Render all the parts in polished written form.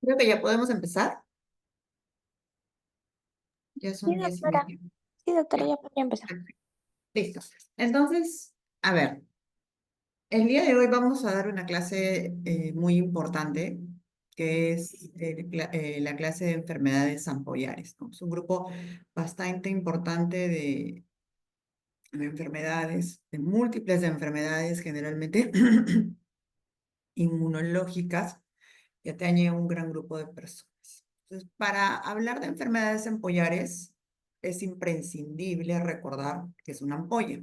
Creo que ya podemos empezar. Ya Sí, son 10:30. doctora. Sí, doctora, Ya, ya podría empezar. perfecto. Listo. Entonces, a ver, el día de hoy vamos a dar una clase muy importante, que es la clase de enfermedades ampollares, ¿no? Es un grupo bastante importante de enfermedades, de múltiples enfermedades, generalmente inmunológicas, que atañe a un gran grupo de personas. Entonces, para hablar de enfermedades ampollares, es imprescindible recordar que es una ampolla.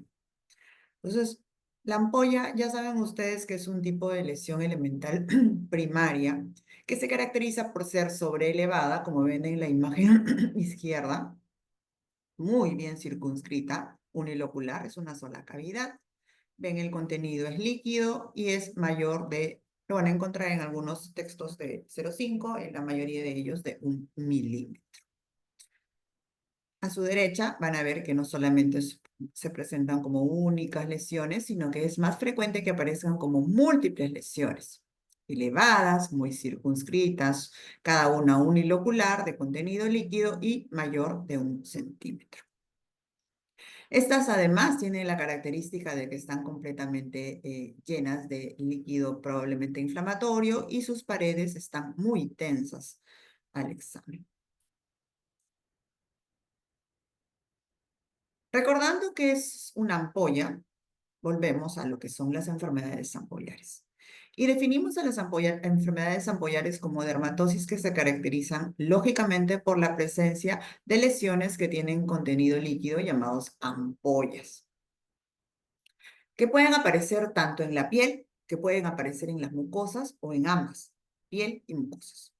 Entonces, la ampolla, ya saben ustedes que es un tipo de lesión elemental primaria que se caracteriza por ser sobreelevada, como ven en la imagen izquierda, muy bien circunscrita, unilocular, es una sola cavidad. Ven, el contenido es líquido y es mayor de, lo van a encontrar en algunos textos de 0,5, en la mayoría de ellos de 1 milímetro. A su derecha van a ver que no solamente se presentan como únicas lesiones, sino que es más frecuente que aparezcan como múltiples lesiones, elevadas, muy circunscritas, cada una unilocular de contenido líquido y mayor de 1 centímetro. Estas además tienen la característica de que están completamente llenas de líquido probablemente inflamatorio y sus paredes están muy tensas al examen. Recordando que es una ampolla, volvemos a lo que son las enfermedades ampollares. Y definimos a las enfermedades ampollares como dermatosis que se caracterizan lógicamente por la presencia de lesiones que tienen contenido líquido llamados ampollas, que pueden aparecer tanto en la piel, que pueden aparecer en las mucosas o en ambas, piel y mucosas.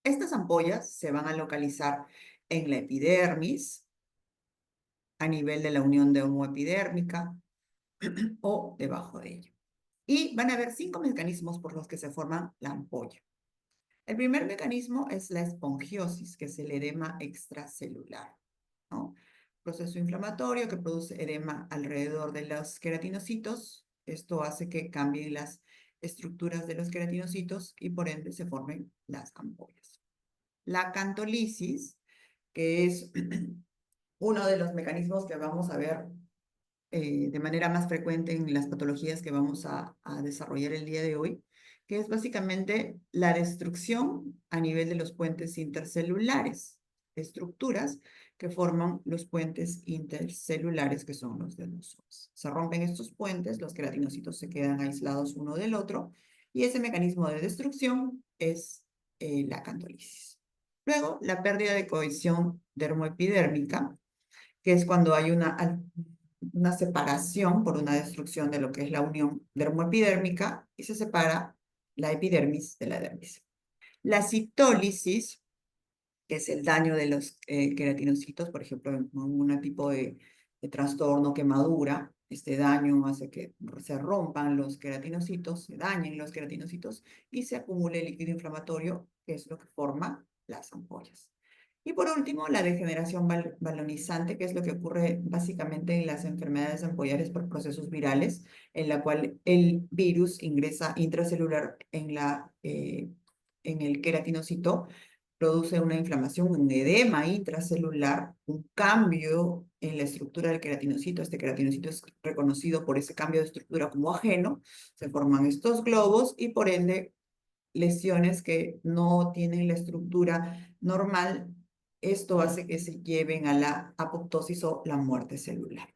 Estas ampollas se van a localizar en la epidermis, a nivel de la unión dermoepidérmica o debajo de ella. Y van a haber 5 mecanismos por los que se forman la ampolla. El primer mecanismo es la esponjiosis, que es el edema extracelular, ¿no? Proceso inflamatorio que produce edema alrededor de los queratinocitos. Esto hace que cambien las estructuras de los queratinocitos y por ende se formen las ampollas. La acantolisis, que es uno de los mecanismos que vamos a ver de manera más frecuente en las patologías que vamos a desarrollar el día de hoy, que es básicamente la destrucción a nivel de los puentes intercelulares, estructuras que forman los puentes intercelulares que son los de los ojos. Se rompen estos puentes, los queratinocitos se quedan aislados uno del otro y ese mecanismo de destrucción es la acantolisis. Luego, la pérdida de cohesión dermoepidérmica, que es cuando hay una separación por una destrucción de lo que es la unión dermoepidérmica y se separa la epidermis de la dermis. La citólisis, que es el daño de los queratinocitos, por ejemplo, en un tipo de trastorno, quemadura, este daño hace que se rompan los queratinocitos, se dañen los queratinocitos y se acumule líquido inflamatorio, que es lo que forma las ampollas. Y por último, la degeneración balonizante, que es lo que ocurre básicamente en las enfermedades ampollares por procesos virales, en la cual el virus ingresa intracelular en el queratinocito, produce una inflamación, un edema intracelular, un cambio en la estructura del queratinocito. Este queratinocito es reconocido por ese cambio de estructura como ajeno, se forman estos globos y por ende lesiones que no tienen la estructura normal. Esto hace que se lleven a la apoptosis o la muerte celular.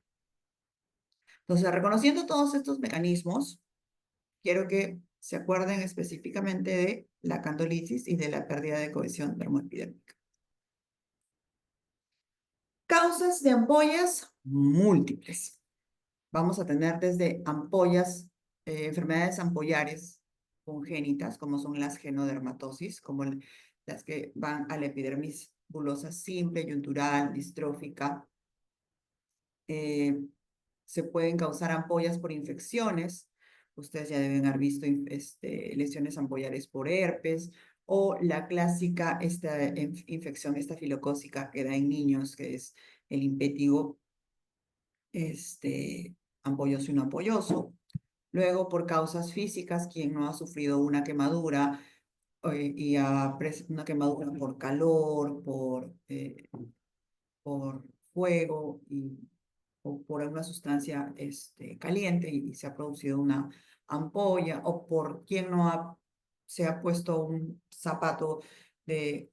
Entonces, reconociendo todos estos mecanismos, quiero que se acuerden específicamente de la candolisis y de la pérdida de cohesión dermoepidérmica. Causas de ampollas múltiples. Vamos a tener desde ampollas, enfermedades ampollares congénitas, como son las genodermatosis, como las que van a la epidermis bulosa simple, yuntural, distrófica. Se pueden causar ampollas por infecciones. Ustedes ya deben haber visto lesiones ampollares por herpes o la clásica infección estafilocócica que da en niños, que es el impétigo ampolloso y no ampolloso. Luego, por causas físicas, quien no ha sufrido una quemadura y a una quemadura por calor, por fuego o por alguna sustancia caliente y se ha producido una ampolla, o por quien no se ha puesto un zapato que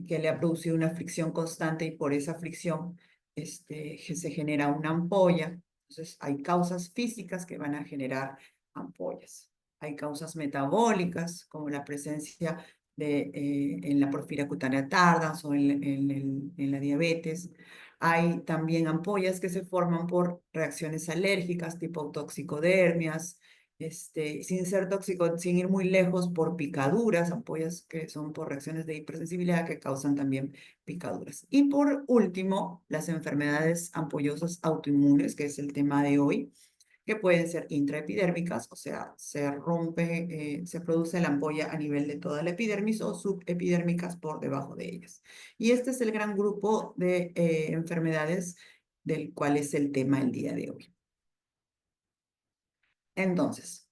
le ha producido una fricción constante y por esa fricción se genera una ampolla. Entonces, hay causas físicas que van a generar ampollas. Hay causas metabólicas, como la presencia en la porfiria cutánea tardans o en la diabetes. Hay también ampollas que se forman por reacciones alérgicas, tipo toxicodermias, sin ir muy lejos, por picaduras, ampollas que son por reacciones de hipersensibilidad que causan también picaduras. Y por último, las enfermedades ampollosas autoinmunes, que es el tema de hoy, que pueden ser intraepidérmicas, o sea, se produce la ampolla a nivel de toda la epidermis, o subepidérmicas por debajo de ellas. Y este es el gran grupo de enfermedades del cual es el tema el día de hoy. Entonces,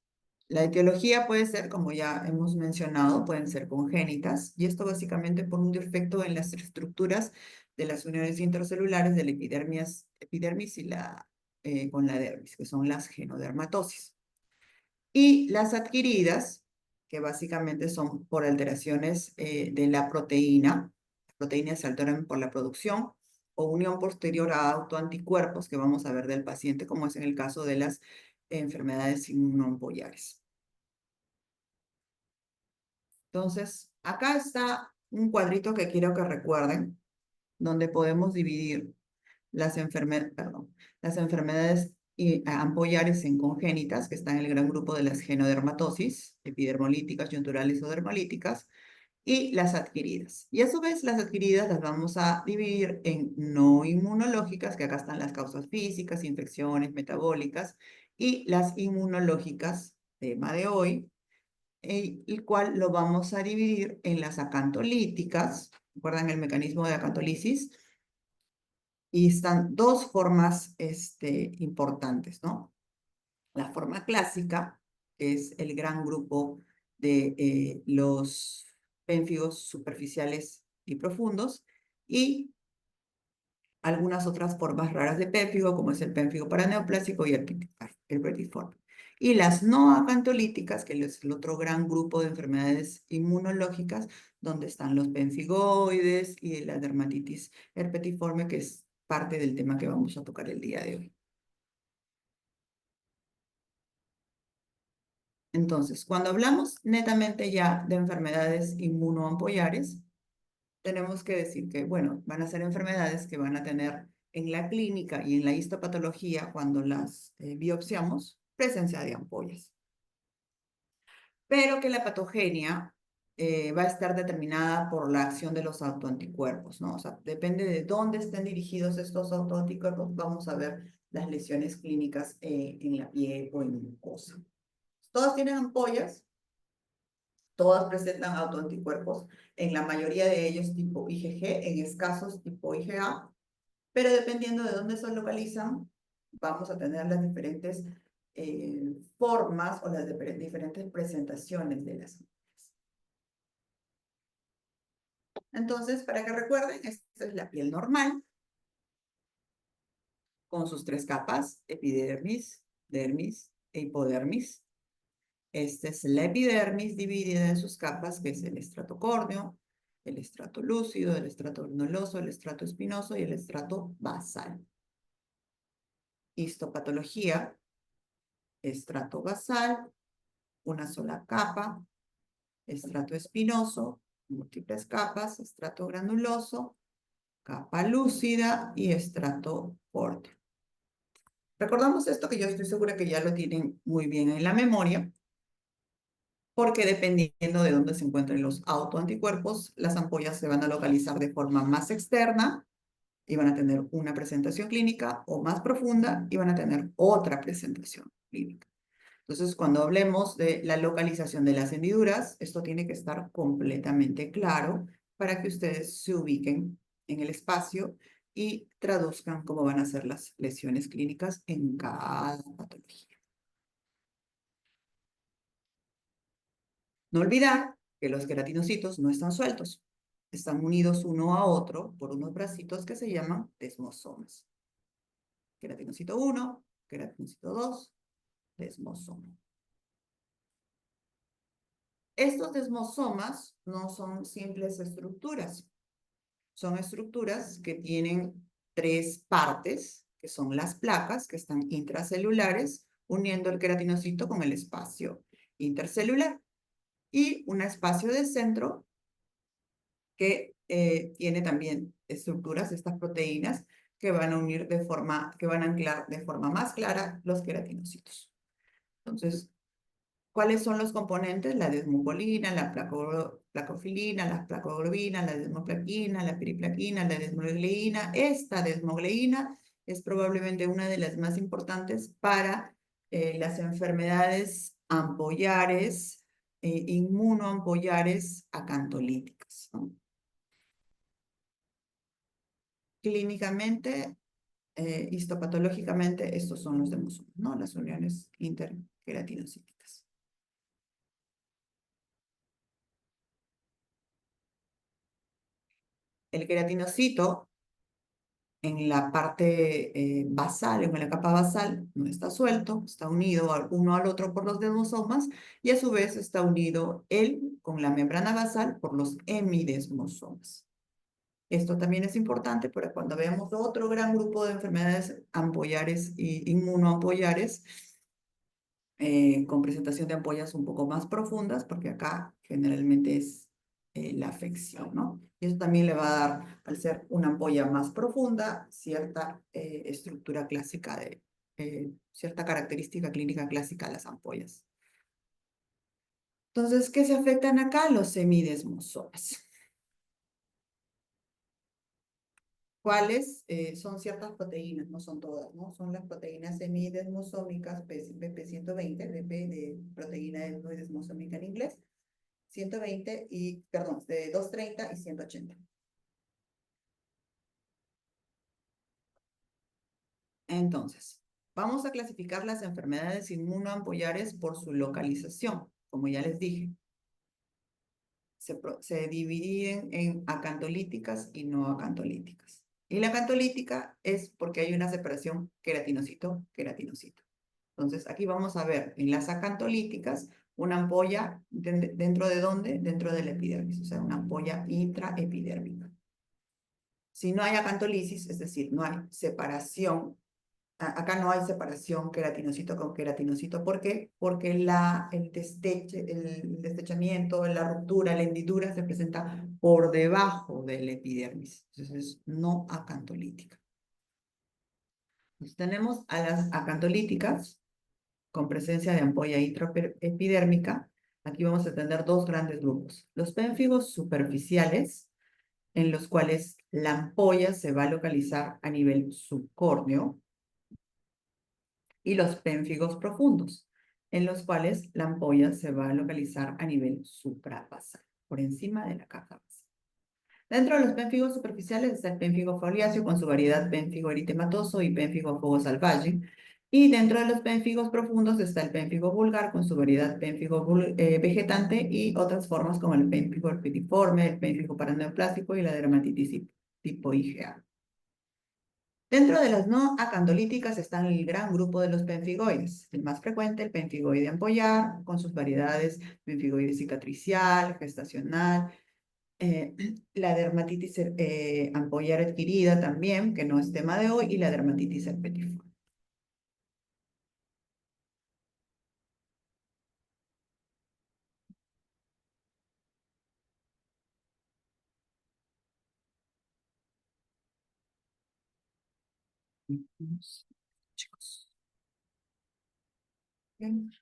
la etiología puede ser, como ya hemos mencionado, pueden ser congénitas, y esto básicamente por un defecto en las estructuras de las uniones intracelulares de la epidermis y con la dermis, que son las genodermatosis. Y las adquiridas, que básicamente son por alteraciones de la proteína. Las proteínas se alteran por la producción o unión posterior a autoanticuerpos que vamos a ver del paciente, como es en el caso de las enfermedades inmunoampollares. Entonces, acá está un cuadrito que quiero que recuerden, donde podemos dividir las enfermedades ampollares en congénitas, que están en el gran grupo de las genodermatosis, epidermolíticas, yunturales o dermolíticas, y las adquiridas. Y a su vez, las adquiridas las vamos a dividir en no inmunológicas, que acá están las causas físicas, infecciones, metabólicas, y las inmunológicas, tema de hoy, el cual lo vamos a dividir en las acantolíticas. ¿Recuerdan el mecanismo de acantolisis? Y están dos formas importantes, ¿no? La forma clásica, que es el gran grupo de los pénfigos superficiales y profundos, y algunas otras formas raras de pénfigo, como es el pénfigo paraneoplásico y el petiforme. Y las no acantolíticas, que es el otro gran grupo de enfermedades inmunológicas, donde están los penfigoides y la dermatitis herpetiforme, que es parte del tema que vamos a tocar el día de hoy. Entonces, cuando hablamos netamente ya de enfermedades inmunoampollares, tenemos que decir que, bueno, van a ser enfermedades que van a tener en la clínica y en la histopatología, cuando las biopsiamos, presencia de ampollas. Pero que la patogenia va a estar determinada por la acción de los autoanticuerpos, ¿no? O sea, depende de dónde estén dirigidos estos autoanticuerpos, vamos a ver las lesiones clínicas en la piel o en mucosa. Todas tienen ampollas, todas presentan autoanticuerpos, en la mayoría de ellos tipo IgG, en escasos tipo IgA, pero dependiendo de dónde se localizan, vamos a tener las diferentes formas o las diferentes presentaciones de las ampollas. Entonces, para que recuerden, esta es la piel normal, con sus tres capas, epidermis, dermis e hipodermis. Esta es la epidermis dividida en sus capas, que es el estrato córneo, el estrato lúcido, el estrato granuloso, el estrato espinoso y el estrato basal. Histopatología, estrato basal, una sola capa, estrato espinoso, múltiples capas, estrato granuloso, capa lúcida y estrato córneo. Recordamos esto, que yo estoy segura que ya lo tienen muy bien en la memoria, porque dependiendo de dónde se encuentren los autoanticuerpos, las ampollas se van a localizar de forma más externa y van a tener una presentación clínica, o más profunda y van a tener otra presentación clínica. Entonces, cuando hablemos de la localización de las hendiduras, esto tiene que estar completamente claro para que ustedes se ubiquen en el espacio y traduzcan cómo van a ser las lesiones clínicas en cada patología. No olvidar que los queratinocitos no están sueltos, están unidos uno a otro por unos bracitos que se llaman desmosomas. Queratinocito 1, queratinocito 2, desmosoma. Estos desmosomas no son simples estructuras, son estructuras que tienen tres partes, que son las placas, que están intracelulares, uniendo el queratinocito con el espacio intercelular, y un espacio de centro que tiene también estructuras, estas proteínas, que van a unir de forma, que van a anclar de forma más clara los queratinocitos. Entonces, ¿cuáles son los componentes? La desmucolina, la placofilina, la placoglobina, la desmoplaquina, la piriplaquina, la desmogleína. Esta desmogleína es probablemente una de las más importantes para las enfermedades ampollares, inmunoampollares acantolíticas, ¿no? Clínicamente, histopatológicamente, estos son los demosomos, ¿no? Las uniones interqueratinocíticas. El queratinocito en la parte basal, en la capa basal, no está suelto, está unido uno al otro por los desmosomas y a su vez está unido él con la membrana basal por los hemidesmosomas. Esto también es importante para cuando veamos otro gran grupo de enfermedades ampollares e inmunoampollares, con presentación de ampollas un poco más profundas, porque acá generalmente es la afección, ¿no? Y eso también le va a dar, al ser una ampolla más profunda, cierta estructura clásica cierta característica clínica clásica de las ampollas. Entonces, ¿qué se afectan acá? Los semidesmosomas. ¿Cuáles? Son ciertas proteínas, no son todas, ¿no? Son las proteínas semidesmosómicas, BP120, BP de proteína desmosómica en inglés, 120 y, perdón, de 230 y 180. Entonces, vamos a clasificar las enfermedades inmunoampollares por su localización. Como ya les dije, se dividen en acantolíticas y no acantolíticas. Y la acantolítica es porque hay una separación queratinocito-queratinocito. Entonces, aquí vamos a ver en las acantolíticas una ampolla, ¿dentro de dónde? Dentro de la epidermis, o sea, una ampolla intraepidérmica. Si no hay acantolisis, es decir, no hay separación, acá no hay separación queratinocito con queratinocito. ¿Por qué? Porque el destechamiento, la ruptura, la hendidura se presenta por debajo de la epidermis. Entonces, es no acantolítica. Entonces, tenemos a las acantolíticas con presencia de ampolla intraepidérmica. Aquí vamos a tener dos grandes grupos. Los pénfigos superficiales, en los cuales la ampolla se va a localizar a nivel subcórneo, y los pénfigos profundos, en los cuales la ampolla se va a localizar a nivel suprabasal, por encima de la caja basal. Dentro de los pénfigos superficiales está el pénfigo foliáceo con su variedad pénfigo eritematoso y pénfigo fuego salvaje. Y dentro de los pénfigos profundos está el pénfigo vulgar con su variedad pénfigo vegetante y otras formas como el pénfigo herpetiforme, el pénfigo paraneoplástico y la dermatitis tipo IgA. Dentro de las no acantolíticas están el gran grupo de los penfigoides. El más frecuente, el penfigoide ampollar, con sus variedades penfigoide cicatricial, gestacional, eh, la dermatitis ampollar adquirida también, que no es tema de hoy, y la dermatitis herpetiforme. Chicos. Bien.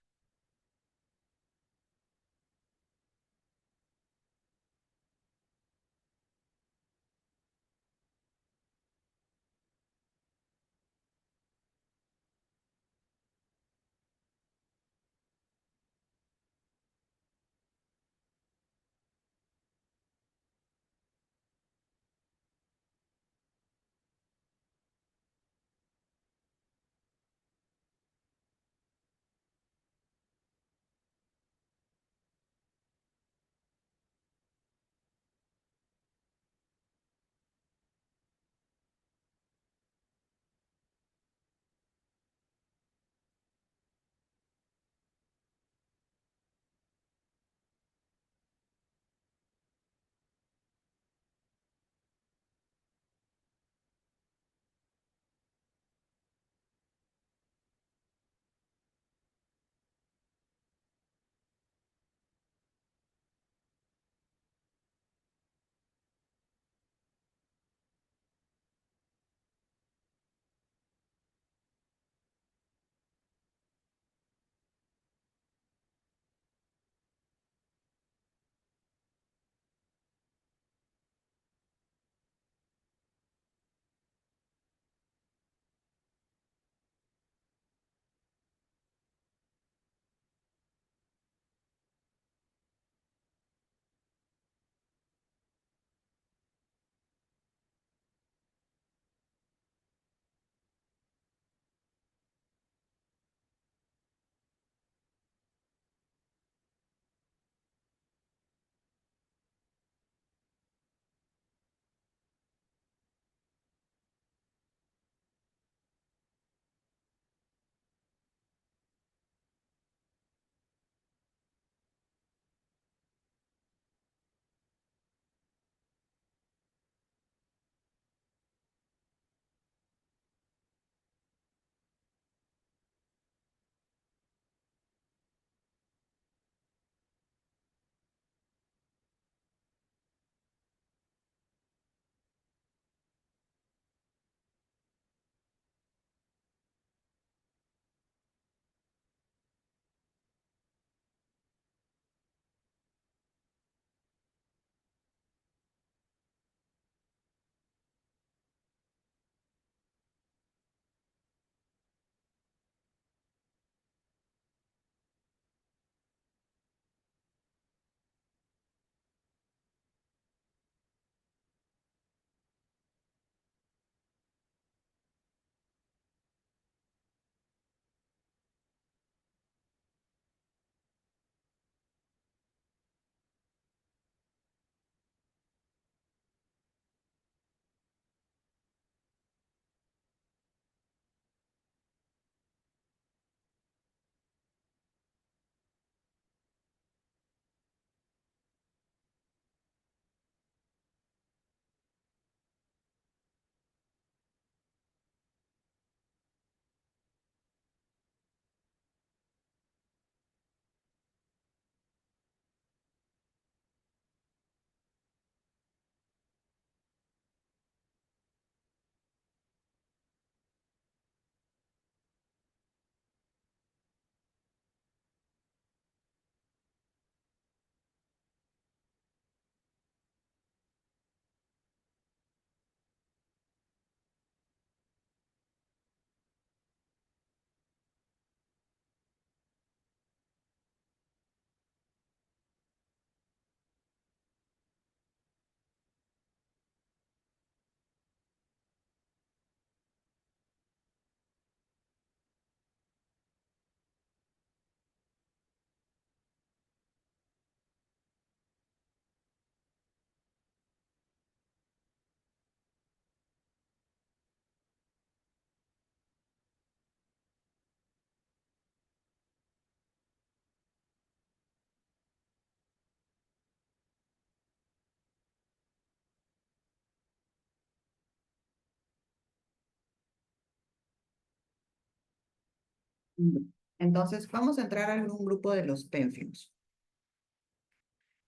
Entonces, vamos a entrar a algún grupo de los pénfigos.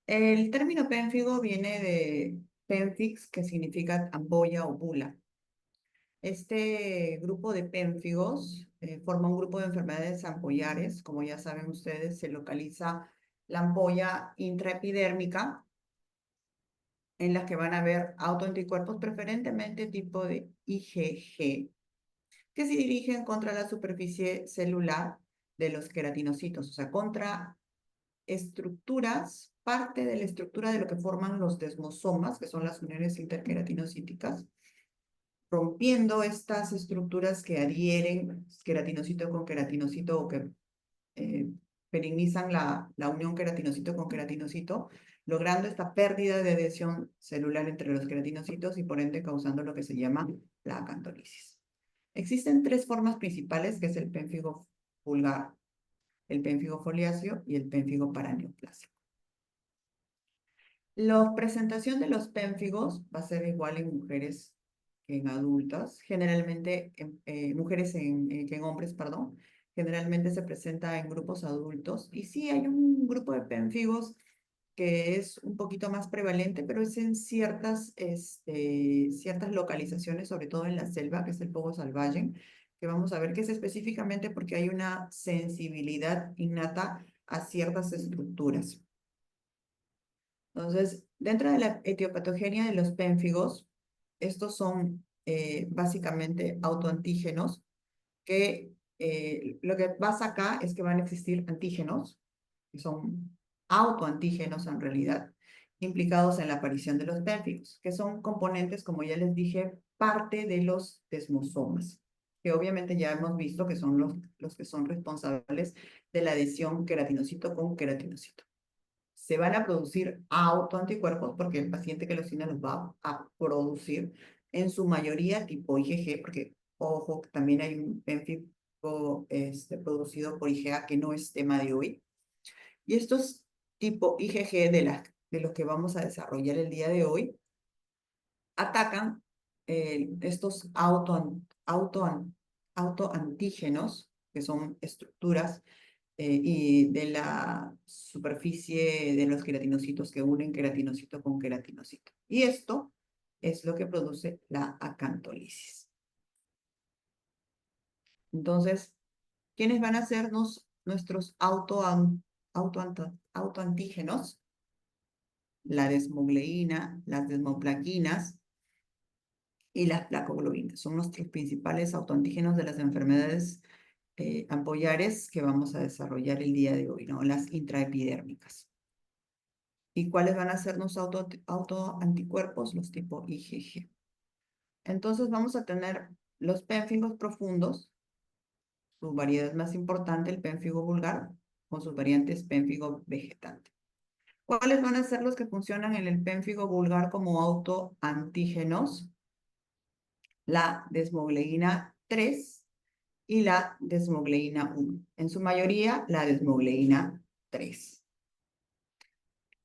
El término pénfigo viene de pénfix, que significa ampolla o bula. Este grupo de pénfigos forma un grupo de enfermedades ampollares. Como ya saben ustedes, se localiza la ampolla intraepidérmica, en las que van a haber autoanticuerpos preferentemente tipo de IgG, que se dirigen contra la superficie celular de los queratinocitos, o sea, contra estructuras, parte de la estructura de lo que forman los desmosomas, que son las uniones interqueratinocíticas, rompiendo estas estructuras que adhieren queratinocito con queratinocito o que eh, perenizan la unión queratinocito con queratinocito, logrando esta pérdida de adhesión celular entre los queratinocitos y por ende causando lo que se llama la acantolisis. Existen tres formas principales, que es el pénfigo vulgar, el pénfigo foliáceo y el pénfigo paraneoplásico. La presentación de los pénfigos va a ser igual en mujeres que en adultas, generalmente en mujeres que en hombres, perdón. Generalmente se presenta en grupos adultos y sí hay un grupo de pénfigos que es un poquito más prevalente, pero es en ciertas localizaciones, sobre todo en la selva, que es el Pogo salvaje, que vamos a ver que es específicamente porque hay una sensibilidad innata a ciertas estructuras. Entonces, dentro de la etiopatogenia de los pénfigos, estos son básicamente autoantígenos que lo que pasa acá es que van a existir antígenos, que son autoantígenos en realidad, implicados en la aparición de los pénfigos, que son componentes, como ya les dije, parte de los desmosomas, que obviamente ya hemos visto que son los que son responsables de la adhesión queratinocito con queratinocito. Se van a producir autoanticuerpos porque el paciente que los tiene los va a producir en su mayoría tipo IgG, porque, ojo, también hay un pénfigo producido por IgA que no es tema de hoy. Y estos tipo IgG de los que vamos a desarrollar el día de hoy atacan estos autoantígenos, que son estructuras y de la superficie de los queratinocitos que unen queratinocito con queratinocito. Y esto es lo que produce la acantolisis. Entonces, ¿quiénes van a sernos nuestros autoantígenos? La desmogleína, las desmoplaquinas y las placoglobinas. Son nuestros principales autoantígenos de las enfermedades ampollares que vamos a desarrollar el día de hoy, ¿no? Las intraepidérmicas. ¿Y cuáles van a ser los autoanticuerpos? Los tipo IgG. Entonces vamos a tener los pénfigos profundos, su variedad más importante, el pénfigo vulgar, con sus variantes pénfigo vegetante. ¿Cuáles van a ser los que funcionan en el pénfigo vulgar como autoantígenos? La desmogleína 3 y la desmogleína 1. En su mayoría, la desmogleína 3.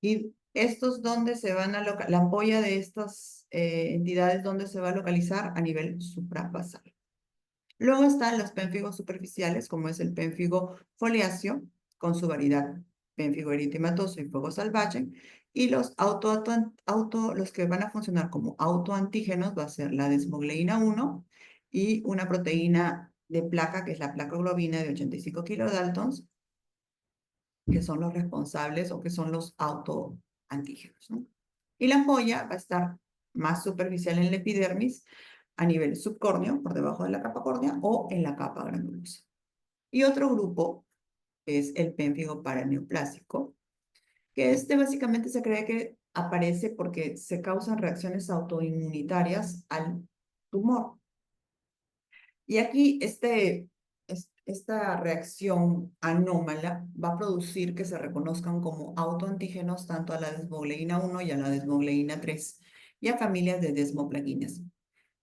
¿Y estos dónde se van a localizar? La ampolla de estas entidades, ¿dónde se va a localizar? A nivel suprabasal. Luego están los pénfigos superficiales, como es el pénfigo foliáceo, con su variedad pénfigo eritematoso y fuego salvaje. Y los los que van a funcionar como autoantígenos va a ser la desmogleína 1 y una proteína de placa, que es la placoglobina de 85 kilodaltons, que son los responsables o que son los autoantígenos, ¿no? Y la ampolla va a estar más superficial en la epidermis, a nivel subcórneo, por debajo de la capa córnea, o en la capa granulosa. Y otro grupo es el pénfigo paraneoplásico, que básicamente se cree que aparece porque se causan reacciones autoinmunitarias al tumor. Y aquí esta reacción anómala va a producir que se reconozcan como autoantígenos tanto a la desmogleína 1 y a la desmogleína 3 y a familias de desmoplaquinas.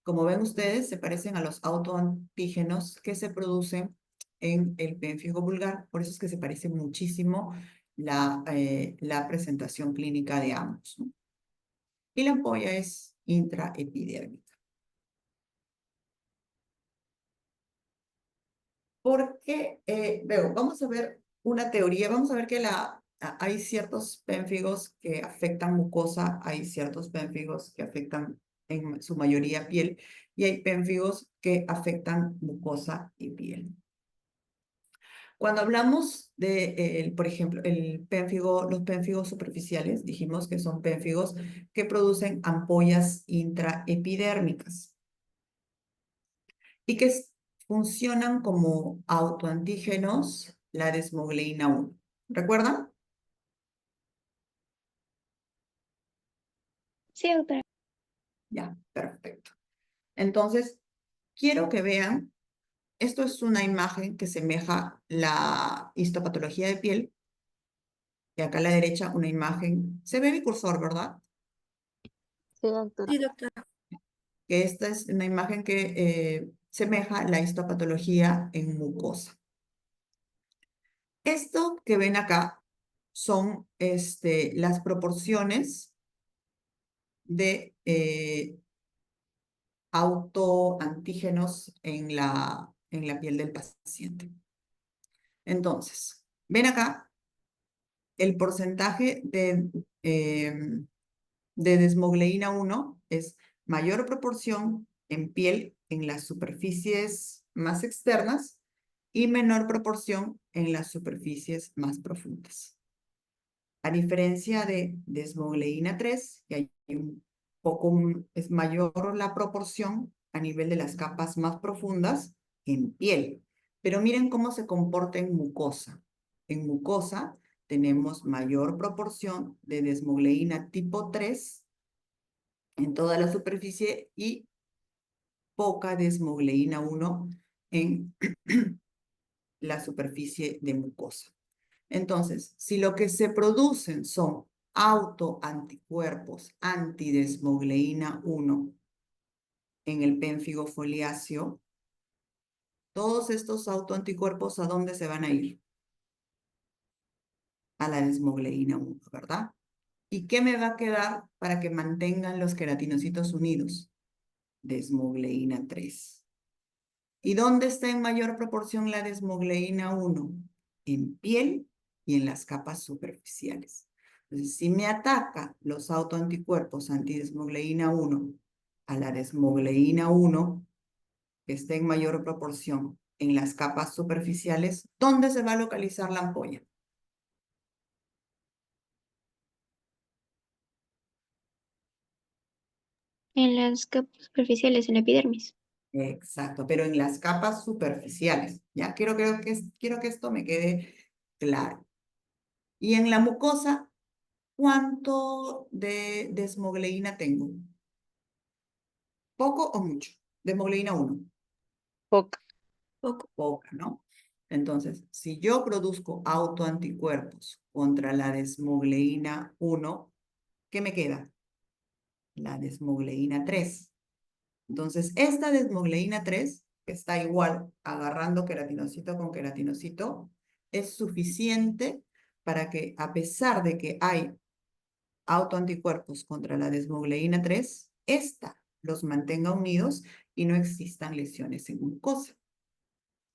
Como ven ustedes, se parecen a los autoantígenos que se producen en el pénfigo vulgar, por eso es que se parece muchísimo la presentación clínica de ambos, ¿no? Y la ampolla es intraepidérmica. Porque, veo, vamos a ver una teoría, vamos a ver que hay ciertos pénfigos que afectan mucosa, hay ciertos pénfigos que afectan en su mayoría piel, y hay pénfigos que afectan mucosa y piel. Cuando hablamos de, por ejemplo, los pénfigos superficiales, dijimos que son pénfigos que producen ampollas intraepidérmicas y que funcionan como autoantígenos la desmogleína 1. ¿Recuerdan? Sí, doctora. Ya, perfecto. Entonces, quiero que vean, esto es una imagen que semeja la histopatología de piel, y acá a la derecha una imagen, se ve mi cursor, ¿verdad? Sí, doctora. Sí, doctora. Que esta es una imagen que semeja la histopatología en mucosa. Esto que ven acá son las proporciones de autoantígenos en la piel del paciente. Entonces, ven acá el porcentaje de desmogleína 1 es mayor proporción en piel en las superficies más externas y menor proporción en las superficies más profundas. A diferencia de desmogleína 3, que hay es mayor la proporción a nivel de las capas más profundas en piel. Pero miren cómo se comporta en mucosa. En mucosa tenemos mayor proporción de desmogleína tipo 3 en toda la superficie y poca desmogleína 1 en la superficie de mucosa. Entonces, si lo que se producen son autoanticuerpos antidesmogleína 1 en el pénfigo foliáceo, todos estos autoanticuerpos, ¿a dónde se van a ir? A la desmogleína 1, ¿verdad? ¿Y qué me va a quedar para que mantengan los queratinocitos unidos? Desmogleína 3. ¿Y dónde está en mayor proporción la desmogleína 1? En piel y en las capas superficiales. Entonces, si me ataca los autoanticuerpos antidesmogleína 1 a la desmogleína 1, que está en mayor proporción en las capas superficiales, ¿dónde se va a localizar la ampolla? En las capas superficiales, en la epidermis. Exacto, pero en las capas superficiales. Ya quiero que esto me quede claro. Y en la mucosa, ¿cuánto de desmogleína tengo? ¿Poco o mucho? Desmogleína 1. Poca. Poco. Poca, ¿no? Entonces, si yo produzco autoanticuerpos contra la desmogleína 1, ¿qué me queda? La desmogleína 3. Entonces, esta desmogleína 3, que está igual agarrando queratinocito con queratinocito, es suficiente para que, a pesar de que hay autoanticuerpos contra la desmogleína 3, esta los mantenga unidos y no existan lesiones en mucosa,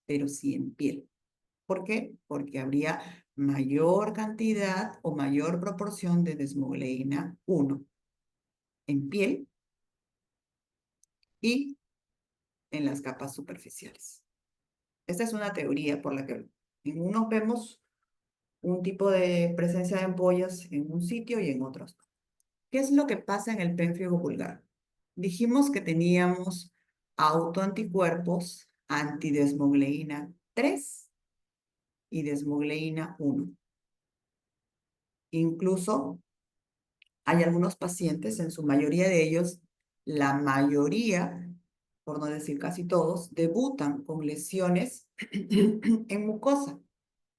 pero sí en piel. ¿Por qué? Porque habría mayor cantidad o mayor proporción de desmogleína 1 en piel y en las capas superficiales. Esta es una teoría por la que en unos vemos un tipo de presencia de ampollas en un sitio y en otros no. ¿Qué es lo que pasa en el pénfigo vulgar? Dijimos que teníamos autoanticuerpos antidesmogleína 3 y desmogleína 1. Incluso hay algunos pacientes, en su mayoría de ellos, la mayoría, por no decir casi todos, debutan con lesiones en mucosa,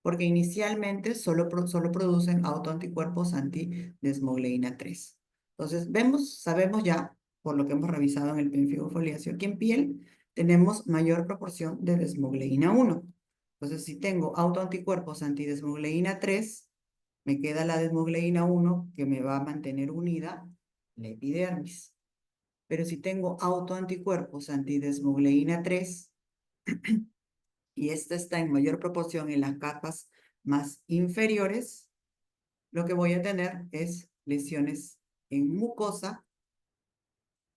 porque inicialmente solo producen autoanticuerpos antidesmogleína 3. Entonces, sabemos ya, por lo que hemos revisado en el pénfigo foliáceo, que en piel tenemos mayor proporción de desmogleína 1. Entonces, si tengo autoanticuerpos antidesmogleína 3, me queda la desmogleína 1 que me va a mantener unida la epidermis. Pero si tengo autoanticuerpos antidesmogleína 3 y esta está en mayor proporción en las capas más inferiores, lo que voy a tener es lesiones en mucosa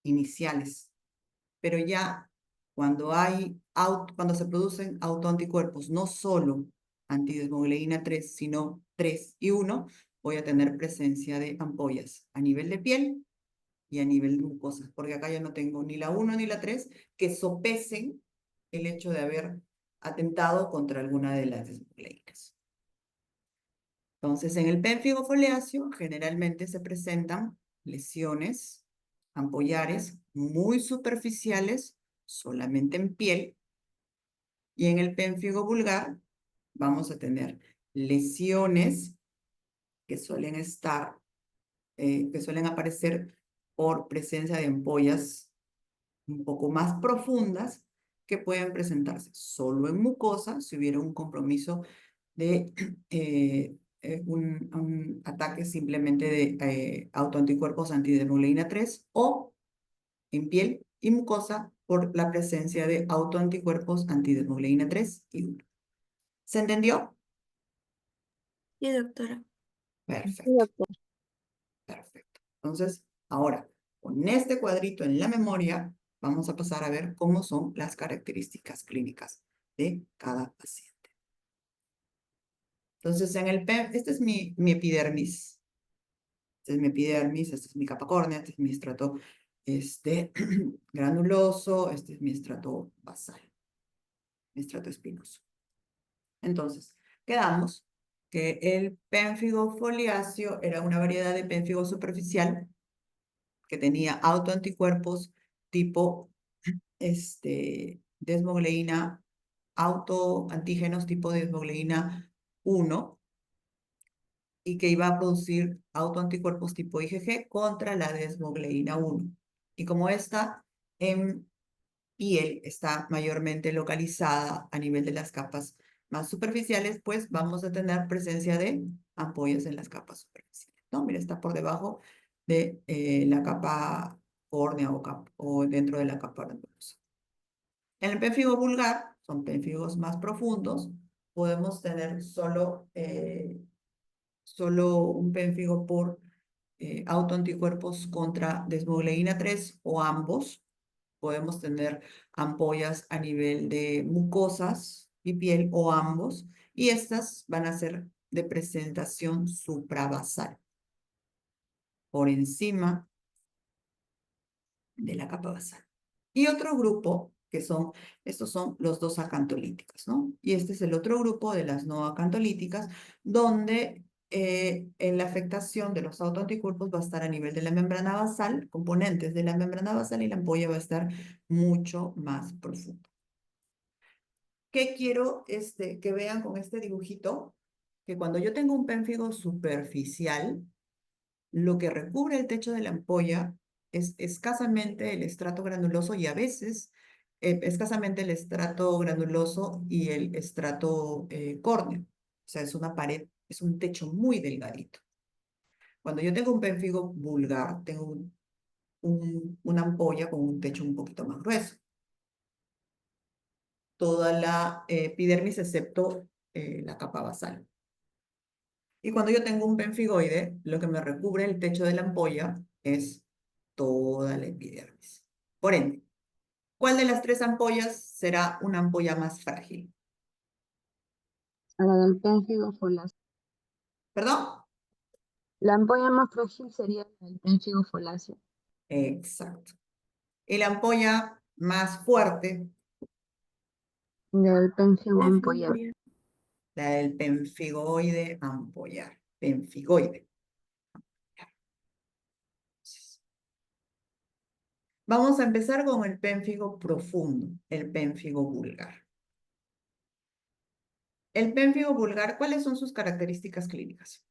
iniciales. Pero ya cuando se producen autoanticuerpos, no solo antidesmogleína 3, sino 3 y 1, voy a tener presencia de ampollas a nivel de piel y a nivel de mucosas, porque acá ya no tengo ni la 1 ni la 3 que sopesen el hecho de haber atentado contra alguna de las desmogleínas. Entonces, en el pénfigo foliáceo generalmente se presentan lesiones ampollares muy superficiales, solamente en piel, y en el pénfigo vulgar vamos a tener lesiones que suelen que suelen aparecer por presencia de ampollas un poco más profundas que pueden presentarse solo en mucosa si hubiera un compromiso de un ataque simplemente de autoanticuerpos antidesmogleína 3 o en piel y mucosa por la presencia de autoanticuerpos antidesmogleína 3 y 1. ¿Se entendió? Sí, doctora. Sí, Perfecto, doctora. perfecto. Entonces, ahora, con este cuadrito en la memoria, vamos a pasar a ver cómo son las características clínicas de cada paciente. Entonces, en el PEM, este es mi epidermis. Este es mi epidermis, este es mi capa córnea, este es mi estrato granuloso, este es mi estrato basal, mi estrato espinoso. Entonces, quedamos que el pénfigo foliáceo era una variedad de pénfigo superficial que tenía autoanticuerpos tipo desmogleína, autoantígenos tipo desmogleína 1 y que iba a producir autoanticuerpos tipo IgG contra la desmogleína 1. Y como esta en piel está mayormente localizada a nivel de las capas más superficiales, pues vamos a tener presencia de ampollas en las capas superficiales. ¿No? Mira, está por debajo de la capa córnea o dentro de la capa granulosa. En el pénfigo vulgar, son pénfigos más profundos, podemos tener solo un pénfigo por autoanticuerpos contra desmogleína 3 o ambos. Podemos tener ampollas a nivel de mucosas y piel o ambos, y estas van a ser de presentación suprabasal, por encima de la capa basal. Y otro grupo, estos son los dos acantolíticos, ¿no? Y este es el otro grupo de las no acantolíticas, donde en la afectación de los autoanticuerpos va a estar a nivel de la membrana basal, componentes de la membrana basal, y la ampolla va a estar mucho más profunda. ¿Qué quiero que vean con este dibujito? Que cuando yo tengo un pénfigo superficial, lo que recubre el techo de la ampolla es escasamente el estrato granuloso y a veces escasamente el estrato granuloso y el estrato córneo. O sea, es una pared, es un techo muy delgadito. Cuando yo tengo un pénfigo vulgar, tengo una ampolla con un techo un poquito más grueso. Toda la epidermis excepto la capa basal. Y cuando yo tengo un penfigoide, lo que me recubre el techo de la ampolla es toda la epidermis. Por ende, ¿cuál de las tres ampollas será una ampolla más frágil? La del pénfigo foláceo. ¿Perdón? La ampolla más frágil sería la del pénfigo foláceo. Exacto. Y la ampolla más fuerte, La del pénfigo ampollado. la del penfigoide ampollar. Penfigoide. Vamos a empezar con el pénfigo profundo, el pénfigo vulgar. El pénfigo vulgar, ¿cuáles son sus características clínicas?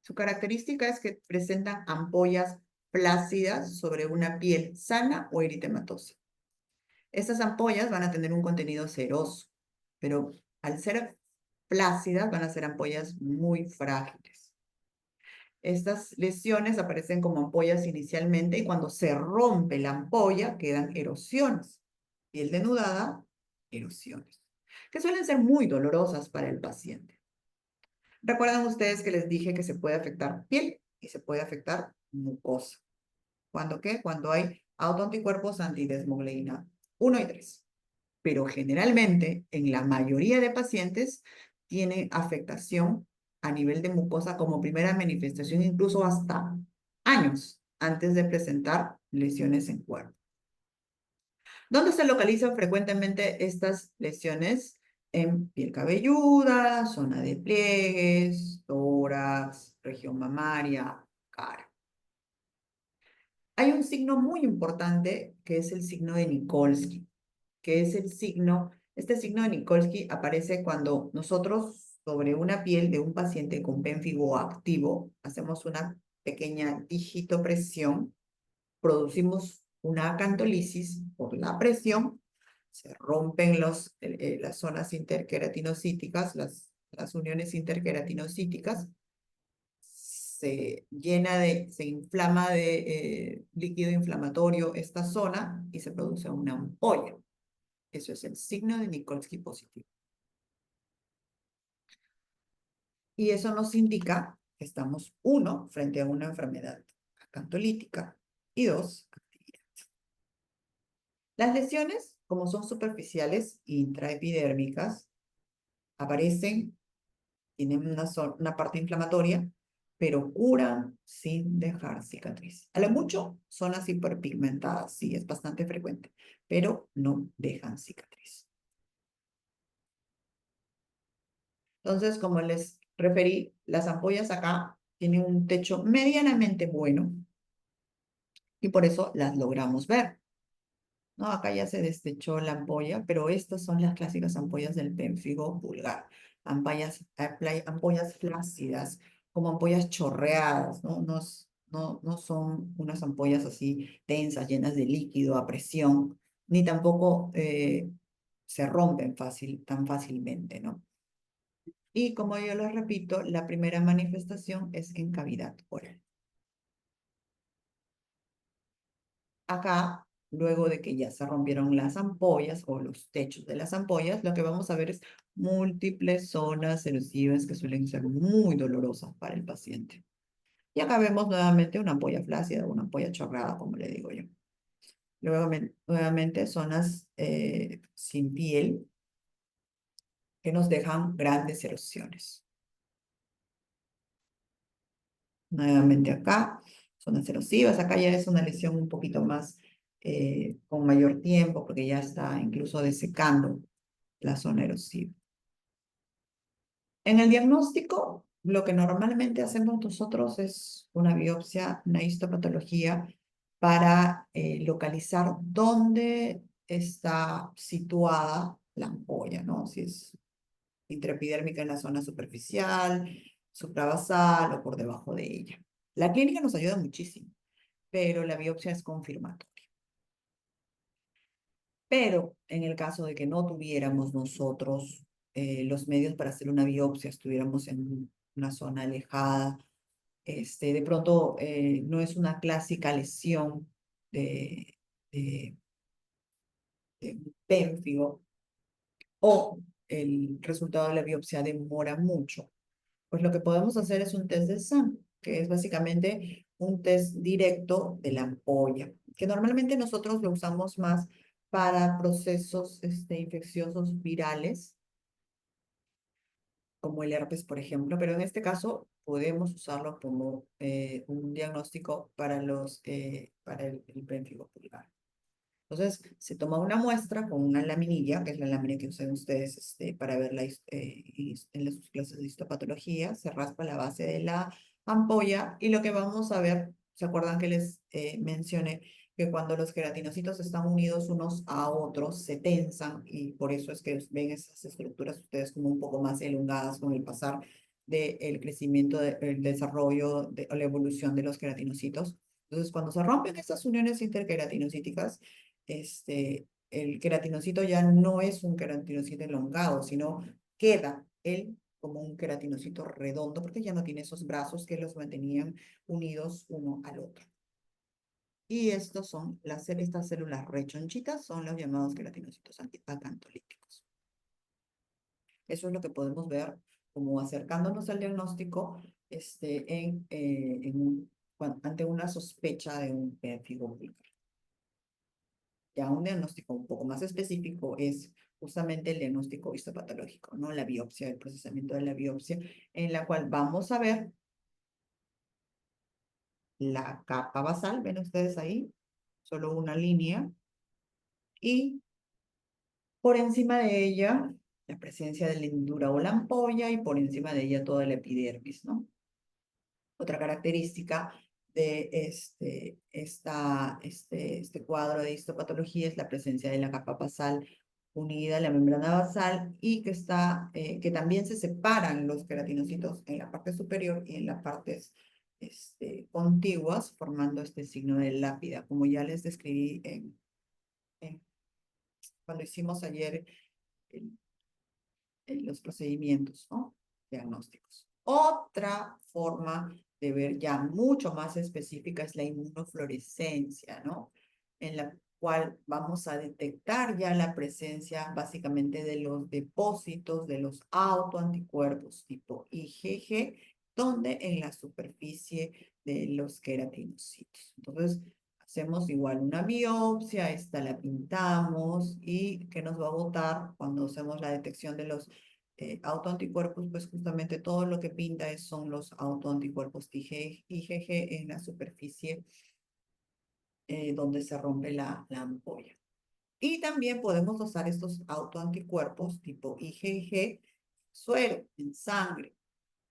Su característica es que presentan ampollas flácidas sobre una piel sana o eritematosa. Estas ampollas van a tener un contenido seroso, pero al ser flácidas van a ser ampollas muy frágiles. Estas lesiones aparecen como ampollas inicialmente y cuando se rompe la ampolla quedan erosiones. Piel denudada, erosiones. que suelen ser muy dolorosas para el paciente. ¿Recuerdan ustedes que les dije que se puede afectar piel y se puede afectar mucosa? ¿Cuándo qué? Cuando hay autoanticuerpos antidesmogleina 1 y 3. Pero generalmente, en la mayoría de pacientes, tiene afectación a nivel de mucosa como primera manifestación, incluso hasta años antes de presentar lesiones en cuerpo. ¿Dónde se localizan frecuentemente estas lesiones? En piel cabelluda, zona de pliegues, tórax, región mamaria, cara. Hay un signo muy importante que es el signo de Nikolsky, que es este signo de Nikolsky aparece cuando nosotros sobre una piel de un paciente con pénfigo activo hacemos una pequeña digitopresión, producimos una acantolisis por la presión, se rompen las zonas interqueratinocíticas, las uniones interqueratinocíticas, se inflama de líquido inflamatorio esta zona y se produce una ampolla. Eso es el signo de Nikolsky positivo. Y eso nos indica que estamos, 1, frente a una enfermedad acantolítica y 2, actividad. Las lesiones, como son superficiales e intraepidérmicas, aparecen, tienen una parte inflamatoria, pero curan sin dejar cicatriz. A lo mucho, zonas hiperpigmentadas, sí, es bastante frecuente, pero no dejan cicatriz. Entonces, como les referí, las ampollas acá tienen un techo medianamente bueno y por eso las logramos ver. ¿No? Acá ya se destechó la ampolla, pero estas son las clásicas ampollas del pénfigo vulgar. Ampollas flácidas, como ampollas chorreadas, ¿no? No son unas ampollas así tensas, llenas de líquido a presión, ni tampoco se rompen tan fácilmente, ¿no? Y como yo les repito, la primera manifestación es en cavidad oral. Acá, luego de que ya se rompieron las ampollas o los techos de las ampollas, lo que vamos a ver es múltiples zonas erosivas que suelen ser muy dolorosas para el paciente. Y acá vemos nuevamente una ampolla flácida, una ampolla chorrada, como le digo yo. Luego, nuevamente, zonas sin piel que nos dejan grandes erosiones. Nuevamente acá, zonas erosivas. Acá ya es una lesión un poquito más con mayor tiempo porque ya está incluso desecando la zona erosiva. En el diagnóstico, lo que normalmente hacemos nosotros es una biopsia, una histopatología para localizar dónde está situada la ampolla, ¿no? Si es intraepidérmica en la zona superficial, suprabasal o por debajo de ella. La clínica nos ayuda muchísimo, pero la biopsia es confirmatoria. Pero en el caso de que no tuviéramos nosotros los medios para hacer una biopsia, estuviéramos en una zona alejada, de pronto no es una clásica lesión de, de, de un pénfigo o el resultado de la biopsia demora mucho, pues lo que podemos hacer es un test de sangre, que es básicamente un test directo de la ampolla, que normalmente nosotros lo usamos más para procesos infecciosos virales, como el herpes, por ejemplo, pero en este caso podemos usarlo como un diagnóstico para el pénfigo vulgar. Entonces, se toma una muestra con una laminilla, que es la lámina que usan ustedes para ver en sus clases de histopatología, se raspa la base de la ampolla y lo que vamos a ver, ¿se acuerdan que les mencioné que cuando los queratinocitos están unidos unos a otros, se tensan y por eso es que ven esas estructuras ustedes como un poco más elongadas con el pasar del crecimiento, el desarrollo o la evolución de los queratinocitos? Entonces, cuando se rompen estas uniones interqueratinocíticas, el queratinocito ya no es un queratinocito elongado, sino queda él como un queratinocito redondo, porque ya no tiene esos brazos que los mantenían unidos uno al otro. Y estas células rechonchitas son los llamados queratinocitos acantolíticos. Eso es lo que podemos ver como acercándonos al diagnóstico ante una sospecha de un pérfido vulgar. Ya un diagnóstico un poco más específico es justamente el diagnóstico histopatológico, ¿no? La biopsia, el procesamiento de la biopsia, en la cual vamos a ver la capa basal, ven ustedes ahí, solo una línea, y por encima de ella la presencia de la hendidura o la ampolla, y por encima de ella toda la epidermis, ¿no? Otra característica de este cuadro de histopatología es la presencia de la capa basal unida a la membrana basal y que también se separan los queratinocitos en la parte superior y en las partes contiguas, formando este signo de lápida, como ya les describí cuando hicimos ayer los procedimientos, ¿no? Diagnósticos. Otra forma de ver ya mucho más específica es la inmunofluorescencia, ¿no? En la cual vamos a detectar ya la presencia básicamente de los depósitos de los autoanticuerpos tipo IgG, donde en la superficie de los queratinocitos. Entonces, hacemos igual una biopsia, esta la pintamos y ¿qué nos va a botar cuando hacemos la detección de los autoanticuerpos? Pues justamente todo lo que pinta son los autoanticuerpos IgG en la superficie donde se rompe la ampolla. Y también podemos usar estos autoanticuerpos tipo IgG, suero, en sangre,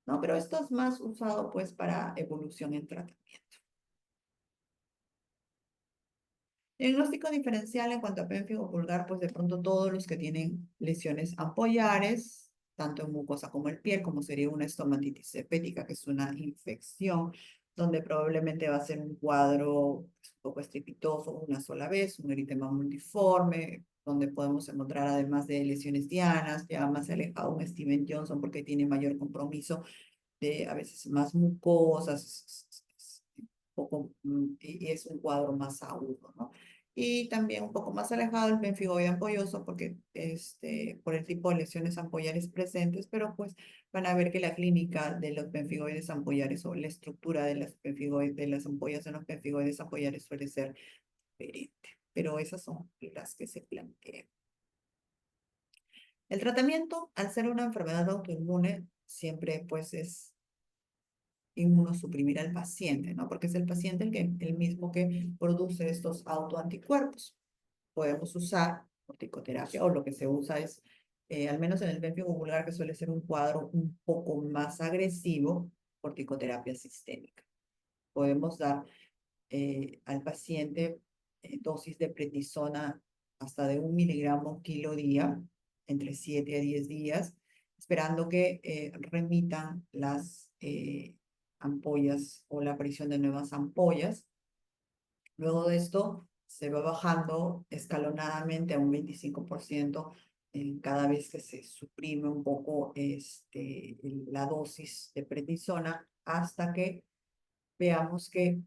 ¿no? Pero esto es más usado pues para evolución en tratamiento. Diagnóstico diferencial en cuanto a pérfido vulgar, pues de pronto todos los que tienen lesiones ampollares, tanto en mucosa como en piel, como sería una estomatitis hepática, que es una infección, donde probablemente va a ser un cuadro un poco estrepitoso una sola vez, un eritema multiforme, donde podemos encontrar además de lesiones dianas, ya más alejado un Steven Johnson porque tiene mayor compromiso de a veces más mucosas, y es un cuadro más agudo, ¿no? Y también un poco más alejado el pemfigoide ampolloso porque por el tipo de lesiones ampollares presentes, pero pues van a ver que la clínica de los pemfigoides ampollares o la estructura de de las ampollas en los pemfigoides ampollares suele ser diferente, pero esas son las que se plantean. El tratamiento, al ser una enfermedad autoinmune, siempre pues es inmunosuprimir al paciente, ¿no? Porque es el paciente el mismo que produce estos autoanticuerpos. Podemos usar corticoterapia o lo que se usa es, al menos en el pérfido vulgar, que suele ser un cuadro un poco más agresivo, corticoterapia sistémica. Podemos dar al paciente dosis de prednisona hasta de 1 miligramo kilo día, entre 7 a 10 días, esperando que remitan las ampollas o la aparición de nuevas ampollas. Luego de esto, se va bajando escalonadamente a un 25% cada vez que se suprime un poco la dosis de prednisona hasta que veamos que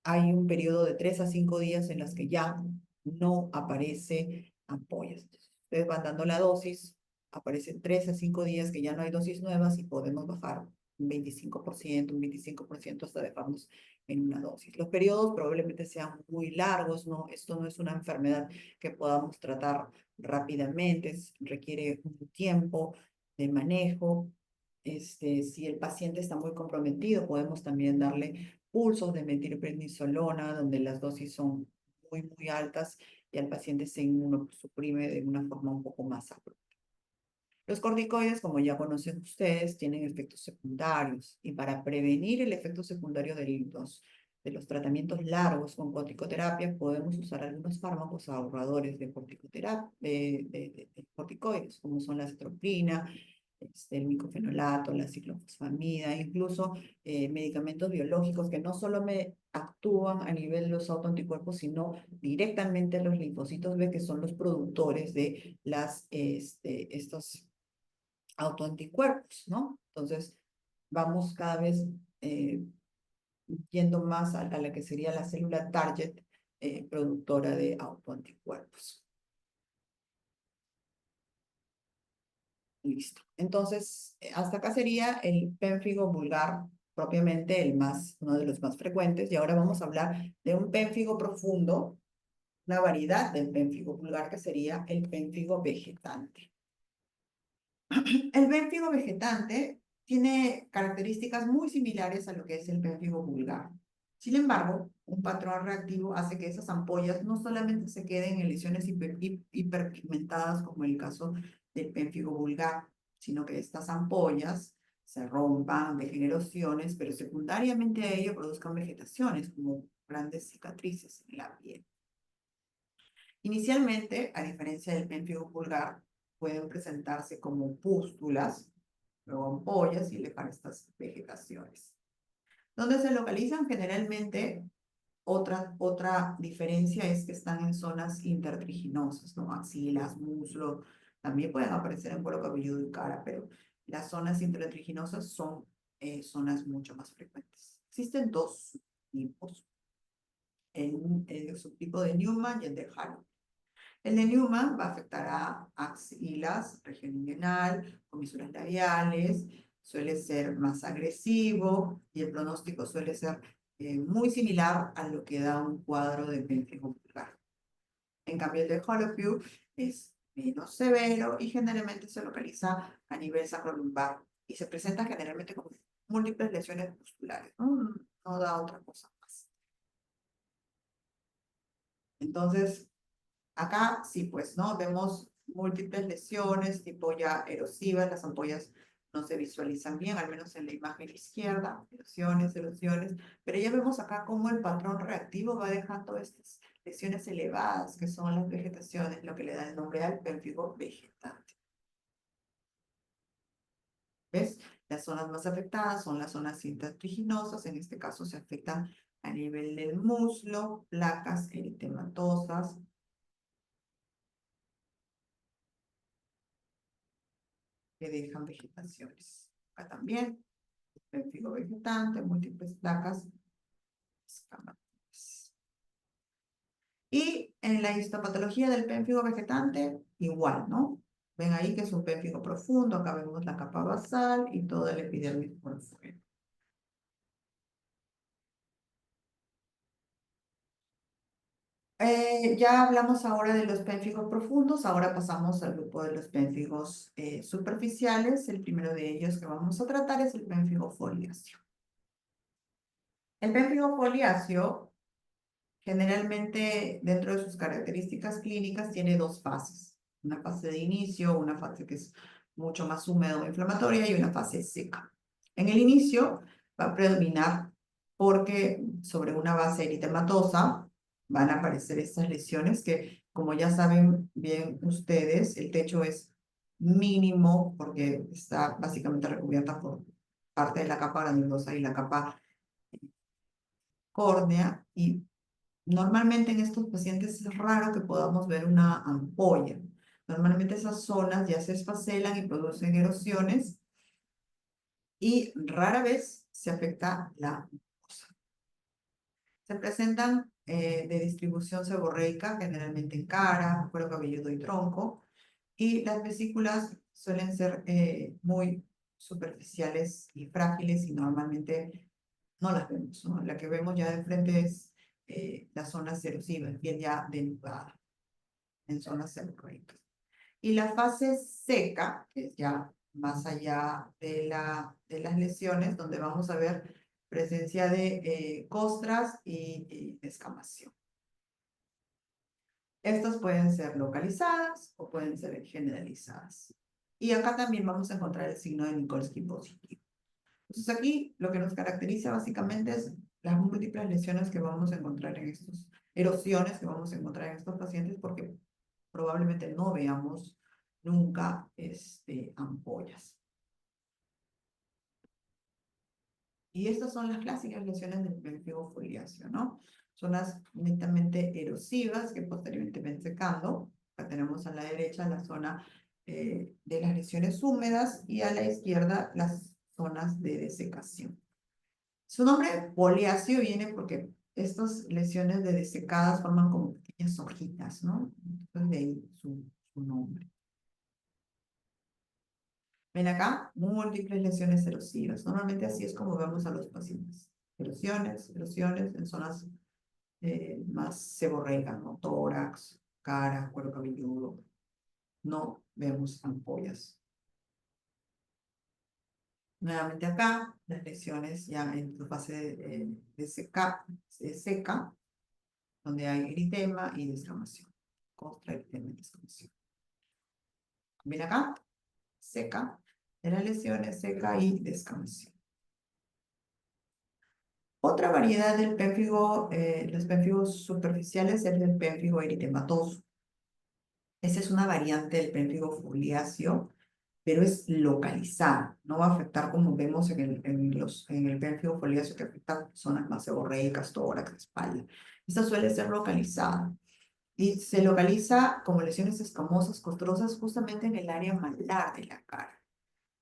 hay un periodo de 3 a 5 días en los que ya no aparece ampollas. Ustedes van dando la dosis, aparecen 3 a 5 días que ya no hay dosis nuevas y podemos bajar un 25%, un 25% hasta dejarnos en una dosis. Los periodos probablemente sean muy largos, ¿no? Esto no es una enfermedad que podamos tratar rápidamente, requiere un tiempo de manejo. Si el paciente está muy comprometido, podemos también darle pulsos de metilprednisolona, donde las dosis son muy altas y al paciente se inmunosuprime de una forma un poco más abrupta. Los corticoides, como ya conocen ustedes, tienen efectos secundarios y para prevenir el efecto secundario de los tratamientos largos con corticoterapia, podemos usar algunos fármacos ahorradores de corticoides, como son la cetropina, el micofenolato, la ciclofosfamida, incluso medicamentos biológicos que no solo me actúan a nivel de los autoanticuerpos, sino directamente en los linfocitos B, que son los productores de estos autoanticuerpos, ¿no? Entonces, vamos cada vez yendo más a la que sería la célula target productora de autoanticuerpos. Listo. Entonces, hasta acá sería el pénfigo vulgar, propiamente uno de los más frecuentes. Y ahora vamos a hablar de un pénfigo profundo, una variedad del pénfigo vulgar que sería el pénfigo vegetante. El pénfigo vegetante tiene características muy similares a lo que es el pénfigo vulgar. Sin embargo, un patrón reactivo hace que esas ampollas no solamente se queden en lesiones hiperpigmentadas como el caso del pénfigo vulgar, sino que estas ampollas se rompan, dejen erosiones, pero secundariamente a ello produzcan vegetaciones como grandes cicatrices en la piel. Inicialmente, a diferencia del pénfigo vulgar, pueden presentarse como pústulas, luego ampollas y dejar estas vegetaciones. Donde se localizan generalmente, otra diferencia es que están en zonas intertriginosas, ¿no? Axilas, muslo, también pueden aparecer en cuero cabelludo y cara, pero las zonas intertriginosas son zonas mucho más frecuentes. Existen dos tipos, el subtipo de Newman y el de Harrow. El de Newman va a afectar a axilas, región inguinal, comisuras labiales, suele ser más agresivo y el pronóstico suele ser muy similar a lo que da un cuadro de pénfigo vulgar. En cambio, el de Holloway es menos severo y generalmente se localiza a nivel sacrolumbar y se presenta generalmente con múltiples lesiones musculares. No da otra cosa más. Entonces, acá sí, pues, ¿no? Vemos múltiples lesiones, tipo ya erosivas, las ampollas no se visualizan bien, al menos en la imagen izquierda, erosiones, pero ya vemos acá cómo el patrón reactivo va dejando estas lesiones elevadas, que son las vegetaciones, lo que le da el nombre al pénfigo vegetante. ¿Ves? Las zonas más afectadas son las zonas intertriginosas, en este caso se afectan a nivel del muslo, placas eritematosas, que dejan vegetaciones. Acá también, pénfigo vegetante, múltiples placas escamativas. Y en la histopatología del pénfigo vegetante, igual, ¿no? Ven ahí que es un pénfigo profundo, acá vemos la capa basal y toda la epidermis por fuera. Ya hablamos ahora de los pénfigos profundos, ahora pasamos al grupo de los pénfigos superficiales. El primero de ellos que vamos a tratar es el pénfigo foliáceo. El pénfigo foliáceo generalmente dentro de sus características clínicas tiene dos fases. Una fase de inicio, una fase que es mucho más húmeda o inflamatoria y una fase seca. En el inicio va a predominar porque sobre una base eritematosa van a aparecer estas lesiones que, como ya saben bien ustedes, el techo es mínimo porque está básicamente recubierta por parte de la capa granulosa y la capa córnea y normalmente en estos pacientes es raro que podamos ver una ampolla. Normalmente esas zonas ya se esfacelan y producen erosiones y rara vez se afecta la mucosa. Se presentan de distribución seborreica, generalmente en cara, cuero cabelludo y tronco, y las vesículas suelen ser muy superficiales y frágiles y normalmente no las vemos, ¿no? La que vemos ya de frente es la zona erosiva, piel ya denudada en zonas seborreicas. Y la fase seca, que es ya más allá de las lesiones, donde vamos a ver presencia de costras y descamación. Estas pueden ser localizadas o pueden ser generalizadas. Y acá también vamos a encontrar el signo de Nikolsky positivo. Entonces aquí lo que nos caracteriza básicamente es las múltiples lesiones que vamos a encontrar en estos, erosiones que vamos a encontrar en estos pacientes porque probablemente no veamos nunca ampollas. Y estas son las clásicas lesiones del pénfigo foliáceo, ¿no? Zonas netamente erosivas que posteriormente ven secando. Acá tenemos a la derecha la zona de las lesiones húmedas y a la izquierda las zonas de desecación. Su nombre foliáceo viene porque estas lesiones de desecadas forman como pequeñas hojitas, ¿no? Entonces de ahí su nombre. Ven acá, múltiples lesiones erosivas. Normalmente así es como vemos a los pacientes. Erosiones en zonas más seborreicas, ¿no? Tórax, cara, cuero cabelludo. No vemos ampollas. Nuevamente acá, las lesiones ya en su fase de seca, donde hay eritema y descamación. Costra, eritema y descamación. Ven acá, seca, de las lesiones, seca y descamación. Otra variedad del pénfigo, los pénfigos superficiales, es el pénfigo eritematoso. Esa es una variante del pénfigo foliáceo, pero es localizada. No va a afectar como vemos en el pénfigo foliáceo, que afecta zonas más seborreicas, tórax, espalda. Esta suele ser localizada. Y se localiza como lesiones escamosas, costrosas, justamente en el área malar de la cara.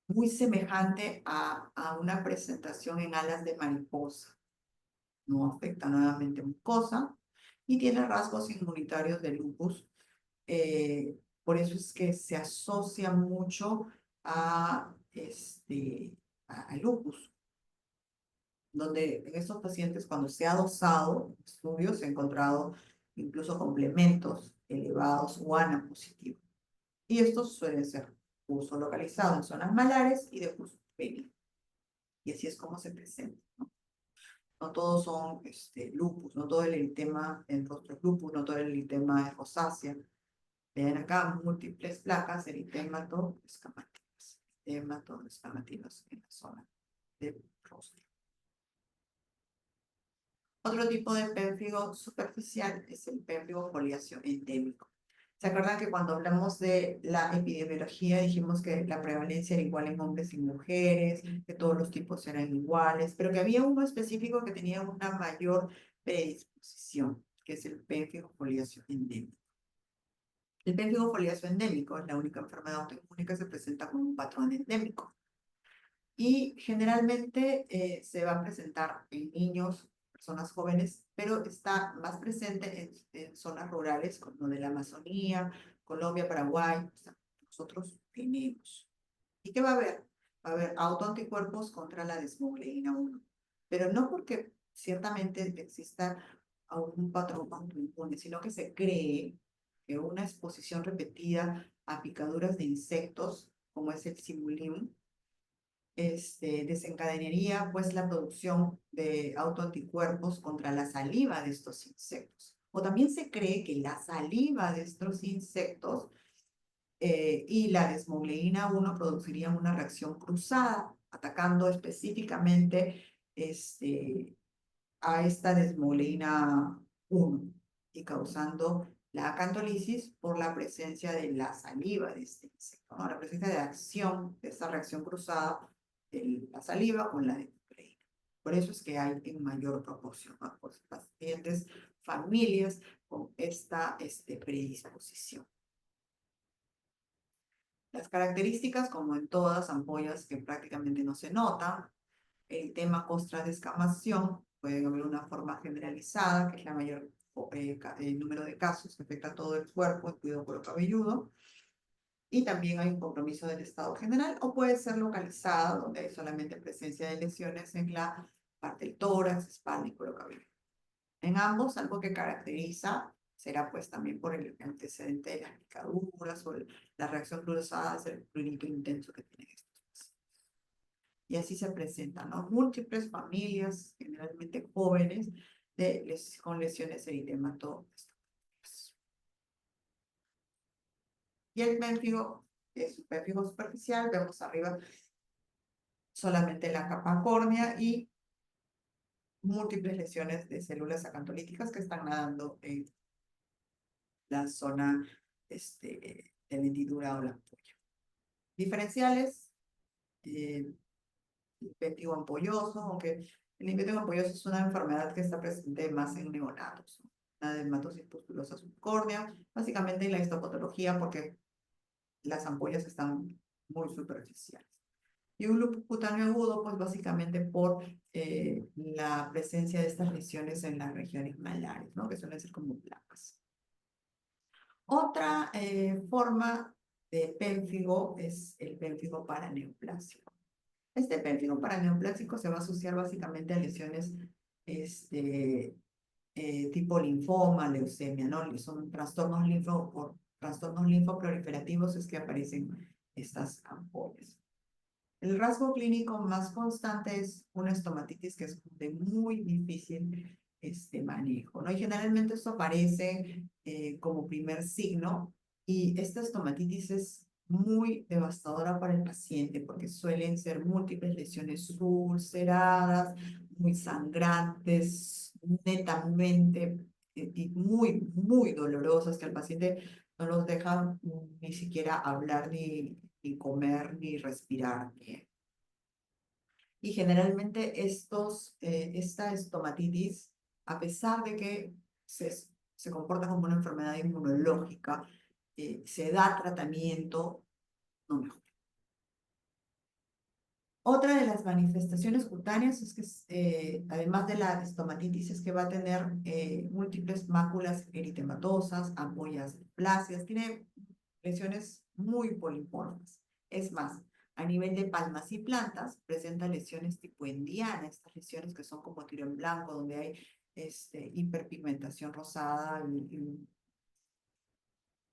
Muy semejante a una presentación en alas de mariposa. No afecta nuevamente mucosa y tiene rasgos inmunitarios de lupus. Por eso es que se asocia mucho a lupus, donde en estos pacientes, cuando se ha dosado estudios, se ha encontrado incluso complementos elevados o ANA positivos. Y estos suelen ser uso localizado en zonas malares y de uso benigno. Y así es como se presenta, ¿no? No todos son lupus, no todo el eritema en rostro es lupus, no todo el eritema es rosácea. Vean acá múltiples placas eritematoescamativas, eritematoescamativas en la zona del rostro. Otro tipo de pénfigo superficial es el pénfigo foliáceo endémico. ¿Se acuerdan que cuando hablamos de la epidemiología dijimos que la prevalencia era igual en hombres y mujeres, que todos los tipos eran iguales, pero que había uno específico que tenía una mayor predisposición, que es el pénfigo foliáceo endémico? El pénfigo foliáceo endémico es la única enfermedad autoinmune que se presenta con un patrón endémico. Y generalmente se va a presentar en niños, personas jóvenes, pero está más presente en zonas rurales como de la Amazonía, Colombia, Paraguay. O sea, nosotros tenemos. ¿Y qué va a haber? Va a haber autoanticuerpos contra la desmogleína 1, pero no porque ciertamente exista un patrón autoinmune, sino que se cree que una exposición repetida a picaduras de insectos, como es el Simulin, desencadenaría pues la producción de autoanticuerpos contra la saliva de estos insectos. O también se cree que la saliva de estos insectos y la desmogleína 1 producirían una reacción cruzada, atacando específicamente a esta desmogleína 1 y causando la acantolisis por la presencia de la saliva de este insecto, ¿no? La presencia de acción, de esta reacción cruzada de la saliva con la desmogleína. Por eso es que hay en mayor proporción, ¿no? Pues, pacientes, familias con esta predisposición. Las características, como en todas ampollas que prácticamente no se notan, el tema costra de escamación, puede haber una forma generalizada, que es la mayor número de casos que afecta a todo el cuerpo, incluido cuero cabelludo, y también hay un compromiso del estado general, o puede ser localizada, donde hay solamente presencia de lesiones en la parte del tórax, espalda y cuero cabelludo. En ambos, algo que caracteriza será pues también por el antecedente de las picaduras o la reacción cruzada, es el prurito intenso que tienen estos pacientes. Y así se presentan, ¿no? Múltiples familias, generalmente jóvenes, con lesiones eritemato-escamativas. Y el pénfigo es un pénfigo superficial, vemos arriba solamente la capa córnea y múltiples lesiones de células acantolíticas que están nadando en la zona de hendidura o la ampolla. Diferenciales, el pénfigo ampolloso, aunque el pénfigo ampolloso es una enfermedad que está presente más en neonatos, ¿no? La dermatosis pustulosa subcórnea, básicamente en la histopatología porque las ampollas están muy superficiales. Y un lupus cutáneo agudo, pues básicamente por la presencia de estas lesiones en las regiones malares, ¿no? Que suelen ser como placas. Otra forma de pénfigo es el pénfigo paraneoplásico. Este pénfigo paraneoplásico se va a asociar básicamente a lesiones tipo linfoma, leucemia, ¿no? Son trastornos linfoproliferativos es que aparecen estas ampollas. El rasgo clínico más constante es una estomatitis que es de muy difícil manejo, ¿no? Y generalmente esto aparece como primer signo y esta estomatitis es muy devastadora para el paciente porque suelen ser múltiples lesiones ulceradas, muy sangrantes, netamente y muy dolorosas que al paciente no los dejan ni siquiera hablar ni comer ni respirar bien. Y generalmente esta estomatitis, a pesar de que se comporta como una enfermedad inmunológica, se da tratamiento, no mejora. Otra de las manifestaciones cutáneas es que, además de la estomatitis, es que va a tener múltiples máculas eritematosas, ampollas plácidas, tiene lesiones muy polimorfas. Es más, a nivel de palmas y plantas, presenta lesiones tipo endiana, estas lesiones que son como tiro en blanco, donde hay hiperpigmentación rosada y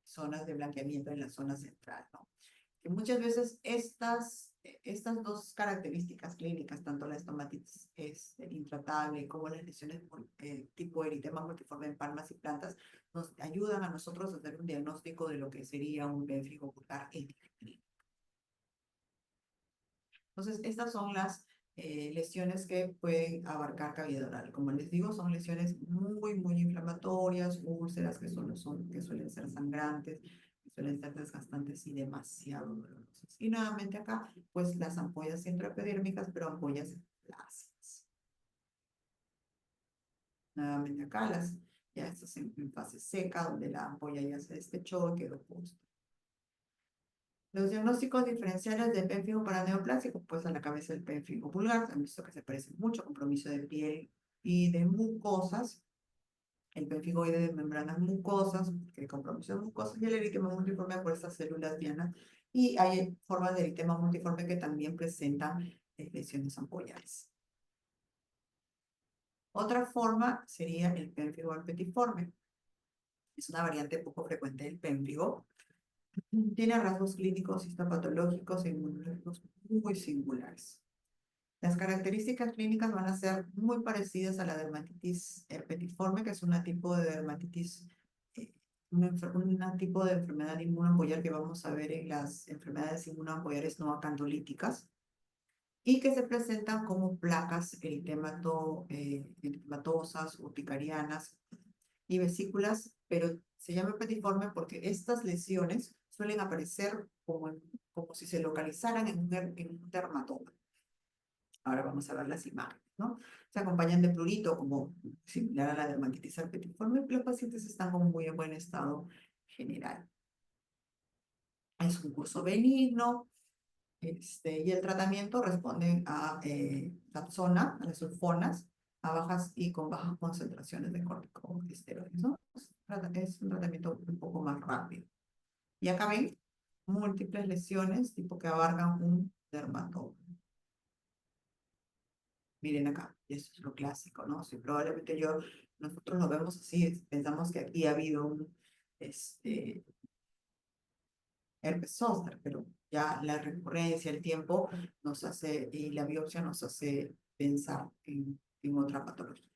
zonas de blanqueamiento en la zona central, ¿no? Que muchas veces estas dos características clínicas, tanto la estomatitis intratable como las lesiones por tipo eritema multiforme en palmas y plantas, nos ayudan a nosotros a hacer un diagnóstico de lo que sería un pénfigo vulgar clínico. Entonces, estas son las lesiones que pueden abarcar cavidad oral. Como les digo, son lesiones muy inflamatorias, úlceras que suelen ser sangrantes, que suelen ser desgastantes y demasiado dolorosas. Y nuevamente acá, pues las ampollas intraepidérmicas, pero ampollas plácidas. Nuevamente acá, ya estás en fase seca, donde la ampolla ya se despechó y quedó puesta. Los diagnósticos diferenciales de pénfigo paraneoplásico, pues a la cabeza del pénfigo vulgar, han visto que se parecen mucho, compromiso de piel y de mucosas, el pénfigoide de membranas mucosas, el compromiso de mucosas y el eritema multiforme por estas células dianas. Y hay formas de eritema multiforme que también presentan lesiones ampollares. Otra forma sería el pénfigo herpetiforme. Es una variante poco frecuente del pénfigo. Tiene rasgos clínicos histopatológicos e inmunológicos muy singulares. Las características clínicas van a ser muy parecidas a la dermatitis herpetiforme, que es un tipo de dermatitis, un tipo de enfermedad inmunoampoyar que vamos a ver en las enfermedades inmunoampoyares no acantolíticas y que se presentan como placas eritematosas, urticarianas y vesículas, pero se llama herpetiforme porque estas lesiones suelen aparecer como si se localizaran en un dermatoma. Ahora vamos a ver las imágenes, ¿no? Se acompañan de prurito, como similar a la dermatitis herpetiforme, pero los pacientes están como muy en buen estado general. Es un curso benigno, y el tratamiento responde a Taxona, a las sulfonas, con bajas concentraciones de corticosteroides, ¿no? Es un tratamiento un poco más rápido. Y acá ven múltiples lesiones, tipo que abarcan un dermatoma. Miren acá, y eso es lo clásico, ¿no? Si probablemente nosotros lo vemos así, pensamos que aquí ha habido un herpes zóster, pero ya la recurrencia, el tiempo y la biopsia nos hace pensar en otra patología.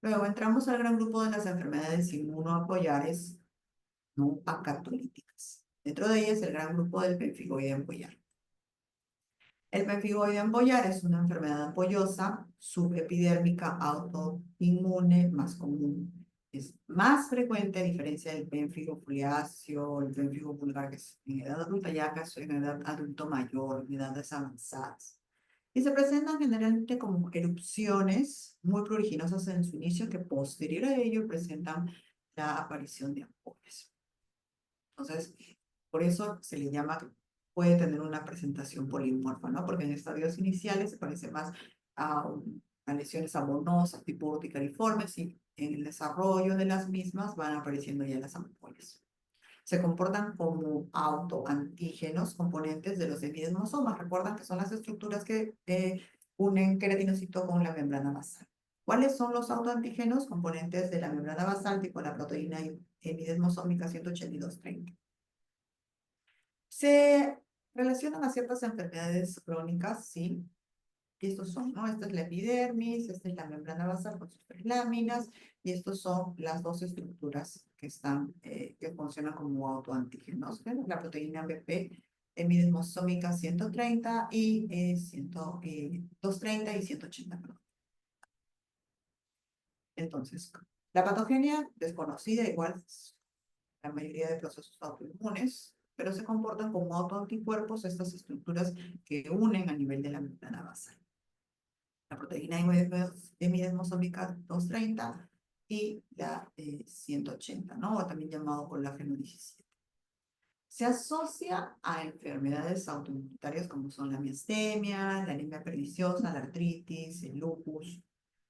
Luego entramos al gran grupo de las enfermedades inmunoapoyares no acantolíticas. Dentro de ellas el gran grupo del pemfigoide ampollar. El pemfigoide ampollar es una enfermedad ampollosa, subepidérmica, autoinmune, más común. Es más frecuente a diferencia del pénfigo foliáceo, el pénfigo vulgar, que es en edad adulta, ya acaso en edad adulto mayor, en edades avanzadas. Y se presentan generalmente como erupciones muy pruriginosas en su inicio, que posterior a ello presentan la aparición de ampollas. Entonces, por eso se le llama que puede tener una presentación polimorfa, ¿no? Porque en estadios iniciales se parece más a lesiones abonosas, tipo urticariformes, y en el desarrollo de las mismas van apareciendo ya las ampollas. se comportan como autoantígenos componentes de los epidesmosomas. Recuerdan que son las estructuras que unen queratinocito con la membrana basal. ¿Cuáles son los autoantígenos componentes de la membrana basal, tipo la proteína epidesmosómica 18230? Se relacionan a ciertas enfermedades crónicas, sí. Estos son, ¿no? Esta es la epidermis, esta es la membrana basal con sus tres láminas, y estos son las dos estructuras que están, que funcionan como autoantígenos. ¿Ven? La proteína BP, epidesmosómica 130 y 230 y 180, perdón. Entonces, la patogenia desconocida, igual la mayoría de procesos autoinmunes, pero se comportan como autoanticuerpos estas estructuras que unen a nivel de la membrana basal. La proteína hemidesmosómica 230 y la 180, ¿no? O también llamado colágeno 17. Se asocia a enfermedades autoinmunitarias como son la miastemia, la anemia perniciosa, la artritis, el lupus.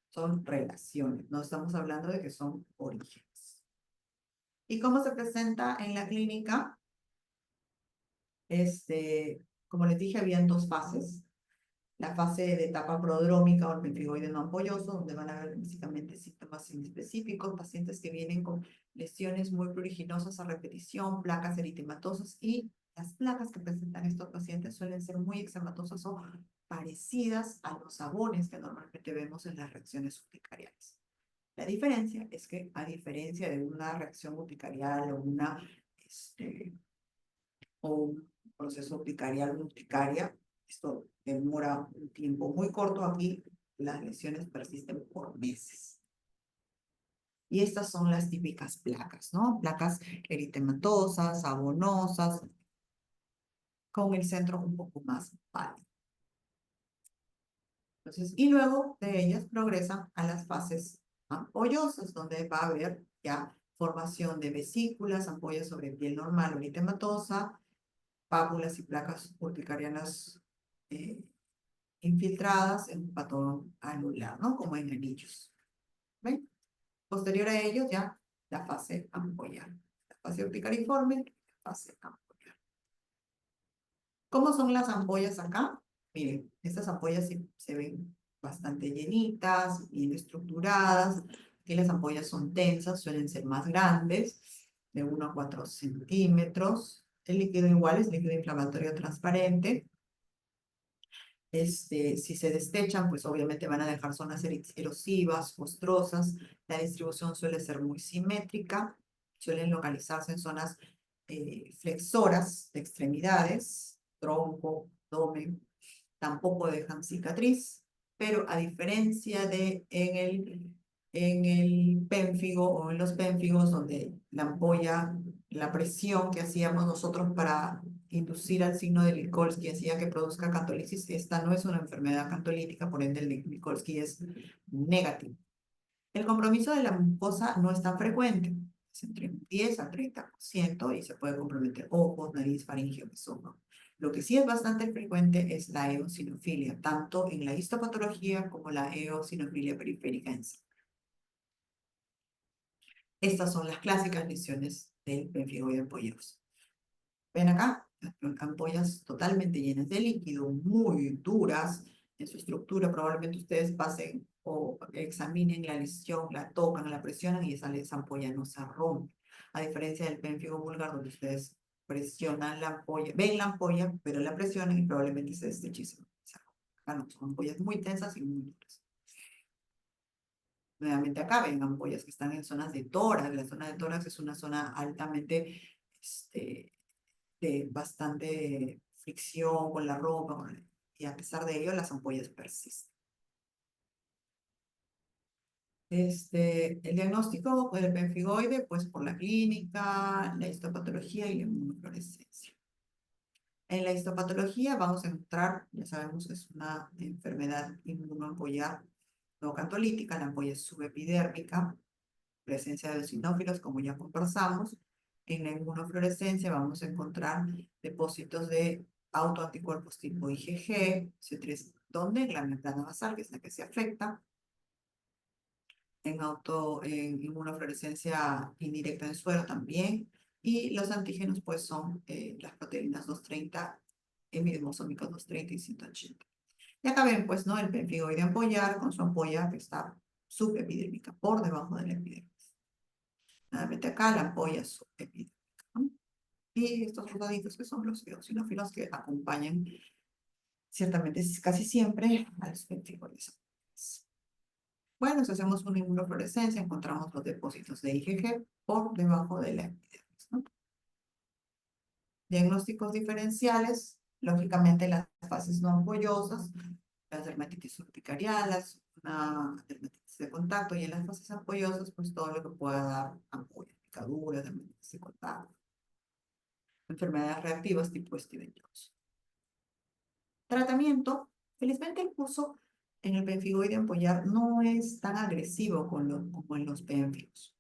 Son relaciones, no estamos hablando de que son orígenes. ¿Y cómo se presenta en la clínica? Como les dije, habían dos fases. La fase de etapa prodrómica o el pemfigoide no ampolloso, donde van a haber básicamente síntomas inespecíficos, pacientes que vienen con lesiones muy pruriginosas a repetición, placas eritematosas, y las placas que presentan estos pacientes suelen ser muy eczematosas o parecidas a los sabones que normalmente vemos en las reacciones urticariales. La diferencia es que, a diferencia de una reacción urticarial o un proceso urticaria, esto demora un tiempo muy corto. Aquí las lesiones persisten por meses. Y estas son las típicas placas, ¿no? Placas eritematosas, sabonosas, con el centro un poco más pálido. Entonces, y luego de ellas progresan a las fases ampollosas, donde va a haber ya formación de vesículas, ampollas sobre piel normal o eritematosa, pápulas y placas urticarianas infiltradas en un patrón anular, ¿no? Como en anillos. ¿Ven? Posterior a ello ya la fase ampollar. La fase urticariforme, la fase ampollar. ¿Cómo son las ampollas acá? Miren, estas ampollas se ven bastante llenitas, bien estructuradas. Aquí las ampollas son tensas, suelen ser más grandes, de 1 a 4 centímetros. El líquido igual es líquido inflamatorio transparente. Si se destechan, pues obviamente van a dejar zonas erosivas, costrosas. La distribución suele ser muy simétrica. Suelen localizarse en zonas flexoras de extremidades, tronco, abdomen. Tampoco dejan cicatriz, pero a diferencia de en el pénfigo o en los pénfigos, donde la ampolla, la presión que hacíamos nosotros para inducir al signo de Likolsky hacía que produzca cantolisis, esta no es una enfermedad cantolítica, por ende el Likolsky es negativo. El compromiso de la mucosa no es tan frecuente, es entre un 10 al 30% y se puede comprometer ojos, nariz, faringe o esófago. Lo que sí es bastante frecuente es la eosinofilia, tanto en la histopatología como la eosinofilia periférica en sí. Estas son las clásicas lesiones del pemfigoide ampolloso. Ven acá, ampollas totalmente llenas de líquido, muy duras en su estructura. Probablemente ustedes pasen o examinen la lesión, la tocan, la presionan y esa ampolla no se rompe. A diferencia del pénfigo vulgar, donde ustedes presionan la ampolla, ven la ampolla, pero la presionan y probablemente se desteche. Acá no, son ampollas muy tensas y muy duras. Nuevamente acá ven ampollas que están en zonas de tórax. La zona de tórax es una zona altamente de bastante fricción con la ropa, y a pesar de ello las ampollas persisten. El diagnóstico del pemfigoide, pues por la clínica, la histopatología y la inmunofluorescencia. En la histopatología vamos a encontrar, ya sabemos, es una enfermedad inmunoampollar no cantolítica, la ampolla es subepidérmica, presencia de eosinófilos, como ya conversamos. En la inmunofluorescencia vamos a encontrar depósitos de autoanticuerpos tipo IgG, C3, ¿dónde? En la membrana basal, que es la que se afecta. En inmunofluorescencia indirecta en suero también, Y los antígenos, pues, son las proteínas 230, hemidromosómicos 230 y 180. Y acá ven, pues, ¿no? El pemfigoide ampollar con su ampolla que está subepidérmica, por debajo de la epidermis. Nuevamente acá la ampolla subepidérmica, ¿no? Y estos rodaditos que son los eosinófilos que acompañan ciertamente casi siempre a los pemfigoides. Bueno, si hacemos una inmunofluorescencia, encontramos los depósitos de IgG por debajo de la epidermis, ¿no? Diagnósticos diferenciales, lógicamente las fases no ampollosas, las dermatitis urticariales, una dermatitis de contacto, y en las fases ampollosas, pues todo lo que pueda dar ampollas, picaduras, dermatitis de contacto, enfermedades reactivas tipo Steven Johnson. Tratamiento, felizmente el curso en el pemfigoide ampollar no es tan agresivo como en los pemfigos.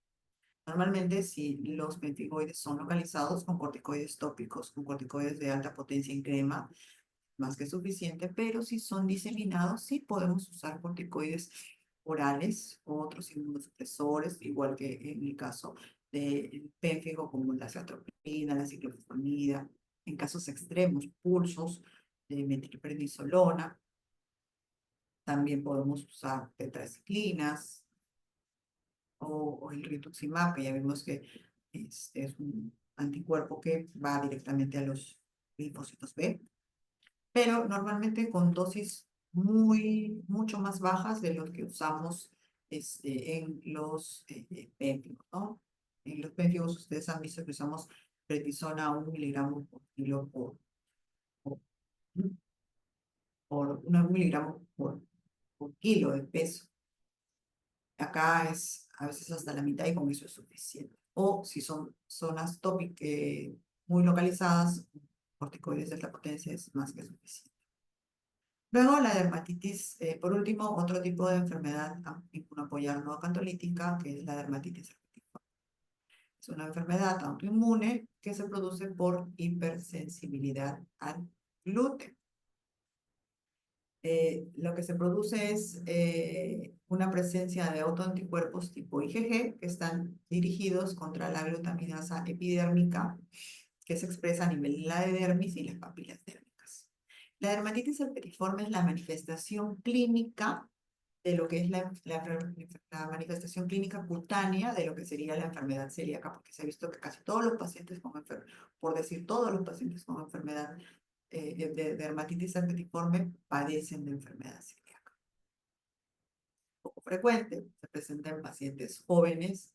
Normalmente, si los pemfigoides son localizados con corticoides tópicos, con corticoides de alta potencia en crema, más que suficiente, pero si son diseminados, sí podemos usar corticoides orales o otros inmunosupresores, igual que en el caso del pénfigo, como la atropina, la ciclofosfamida, en casos extremos, pulsos de metilprednisolona. También podemos usar tetraciclinas o el rituximab, que ya vimos que es un anticuerpo que va directamente a los linfocitos B, pero normalmente con dosis mucho más bajas de lo que usamos en los pénfigos, ¿no? En los pénfigos ustedes han visto que usamos prednisona 1 miligramo por kilo por, por 1 miligramo por kilo de peso. Acá es a veces hasta la mitad y con eso es suficiente. O si son zonas tópicas muy localizadas, corticoides de alta potencia es más que suficiente. Luego la dermatitis, por último, otro tipo de enfermedad inmunoapoyar no acantolítica, que es la dermatitis herpetiforme. Es una enfermedad autoinmune que se produce por hipersensibilidad al gluten. Lo que se produce es una presencia de autoanticuerpos tipo IgG que están dirigidos contra la glutaminasa epidérmica que se expresa a nivel de la dermis y las papilas dérmicas. La dermatitis herpetiforme es la manifestación clínica de lo que es la manifestación clínica cutánea de lo que sería la enfermedad celíaca, porque se ha visto que casi todos los pacientes con enfermedad, por decir todos los pacientes con enfermedad de dermatitis herpetiforme padecen de enfermedad celíaca. Poco frecuente, se presenta en pacientes jóvenes,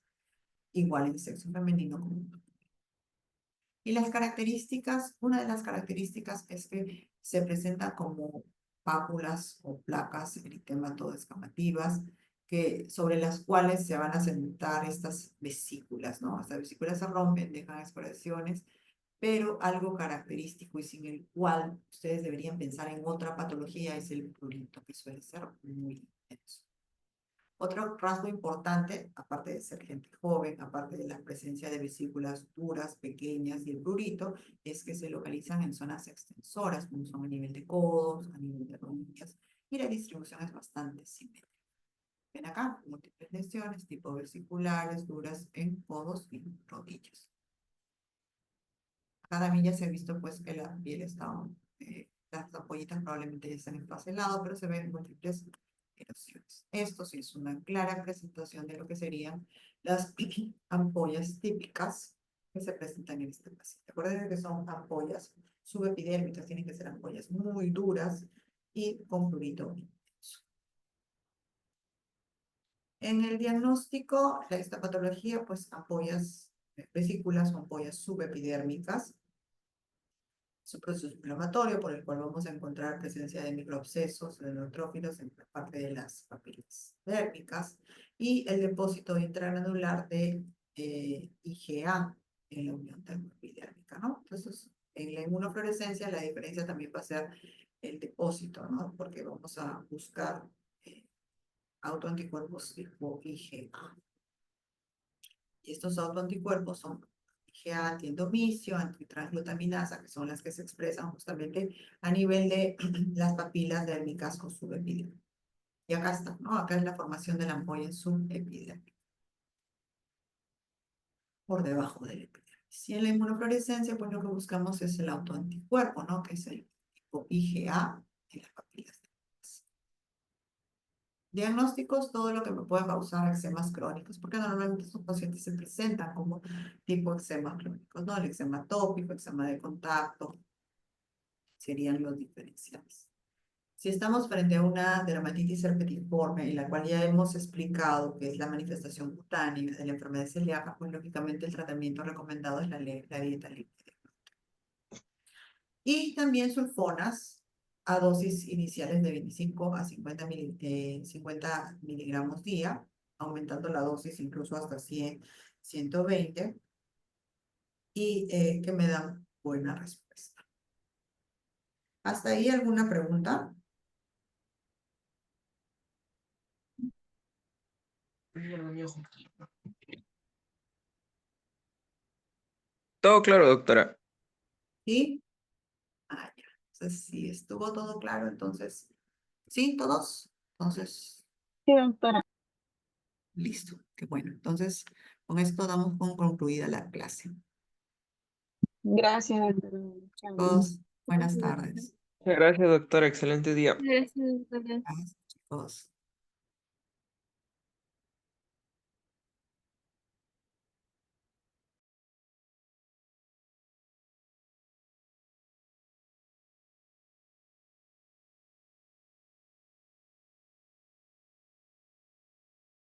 igual en sexo femenino como en y las características, una de las características es que se presenta como pápulas o placas eritematoescamativas sobre las cuales se van a sentar estas vesículas, ¿no? Estas vesículas se rompen, dejan expresiones, pero algo característico y sin el cual ustedes deberían pensar en otra patología es el prurito, que suele ser muy intenso. Otro rasgo importante, aparte de ser gente joven, aparte de la presencia de vesículas duras, pequeñas y el prurito, es que se localizan en zonas extensoras, como son a nivel de codos, a nivel de rodillas, y la distribución es bastante simétrica. Ven acá, múltiples lesiones tipo vesiculares duras en codos y rodillas. Acá también ya se ha visto pues que la piel está, las ampollitas probablemente ya están en fase helado, pero se ven múltiples erosiones. Esto sí es una clara presentación de lo que serían las ampollas típicas que se presentan en este paciente. Recuerden que son ampollas subepidérmicas, tienen que ser ampollas muy duras y con prurito intenso. En el diagnóstico de esta patología, pues ampollas vesículas o ampollas subepidérmicas. Es un proceso inflamatorio por el cual vamos a encontrar presencia de microabscesos, de neutrófilos en la parte de las papilas dérmicas y el depósito intragranular de IgA en la unión dermoepidérmica, ¿no? Entonces, en la inmunofluorescencia la diferencia también va a ser el depósito, ¿no? Porque vamos a buscar autoanticuerpos tipo IgA. Y estos autoanticuerpos son IgA antiendomicio, antitransglutaminasa, que son las que se expresan justamente a nivel de las papilas dérmicas o subepidérmicas. Y acá está, ¿no? Acá es la formación de la ampolla subepidérmica, por debajo del epidermis. Si en la inmunofluorescencia, pues lo que buscamos es el autoanticuerpo, ¿no? Que es el tipo IgA en las papilas. Diagnósticos, todo lo que me pueda causar eczemas crónicos, porque normalmente estos pacientes se presentan como tipo eczemas crónicos, ¿no? El eczema atópico, eczema de contacto, serían los diferenciales. Si estamos frente a una dermatitis herpetiforme, en la cual ya hemos explicado que es la manifestación cutánea de la enfermedad celíaca, pues lógicamente el tratamiento recomendado es la dieta líquida. Y también sulfonas a dosis iniciales de 25 a 50 miligramos día, aumentando la dosis incluso hasta 100, 120, y que me dan buena respuesta. ¿Hasta ahí alguna pregunta? Todo claro, doctora. ¿Sí? Ah, ya. Entonces, si estuvo todo claro, entonces, ¿sí? ¿Todos? Entonces, Sí, doctora. listo. Qué bueno. Entonces, con esto damos por concluida la clase. Gracias, doctora. Todos, buenas Gracias, doctora. tardes. Gracias, doctora. Excelente día. Gracias, doctora. Gracias, chicos.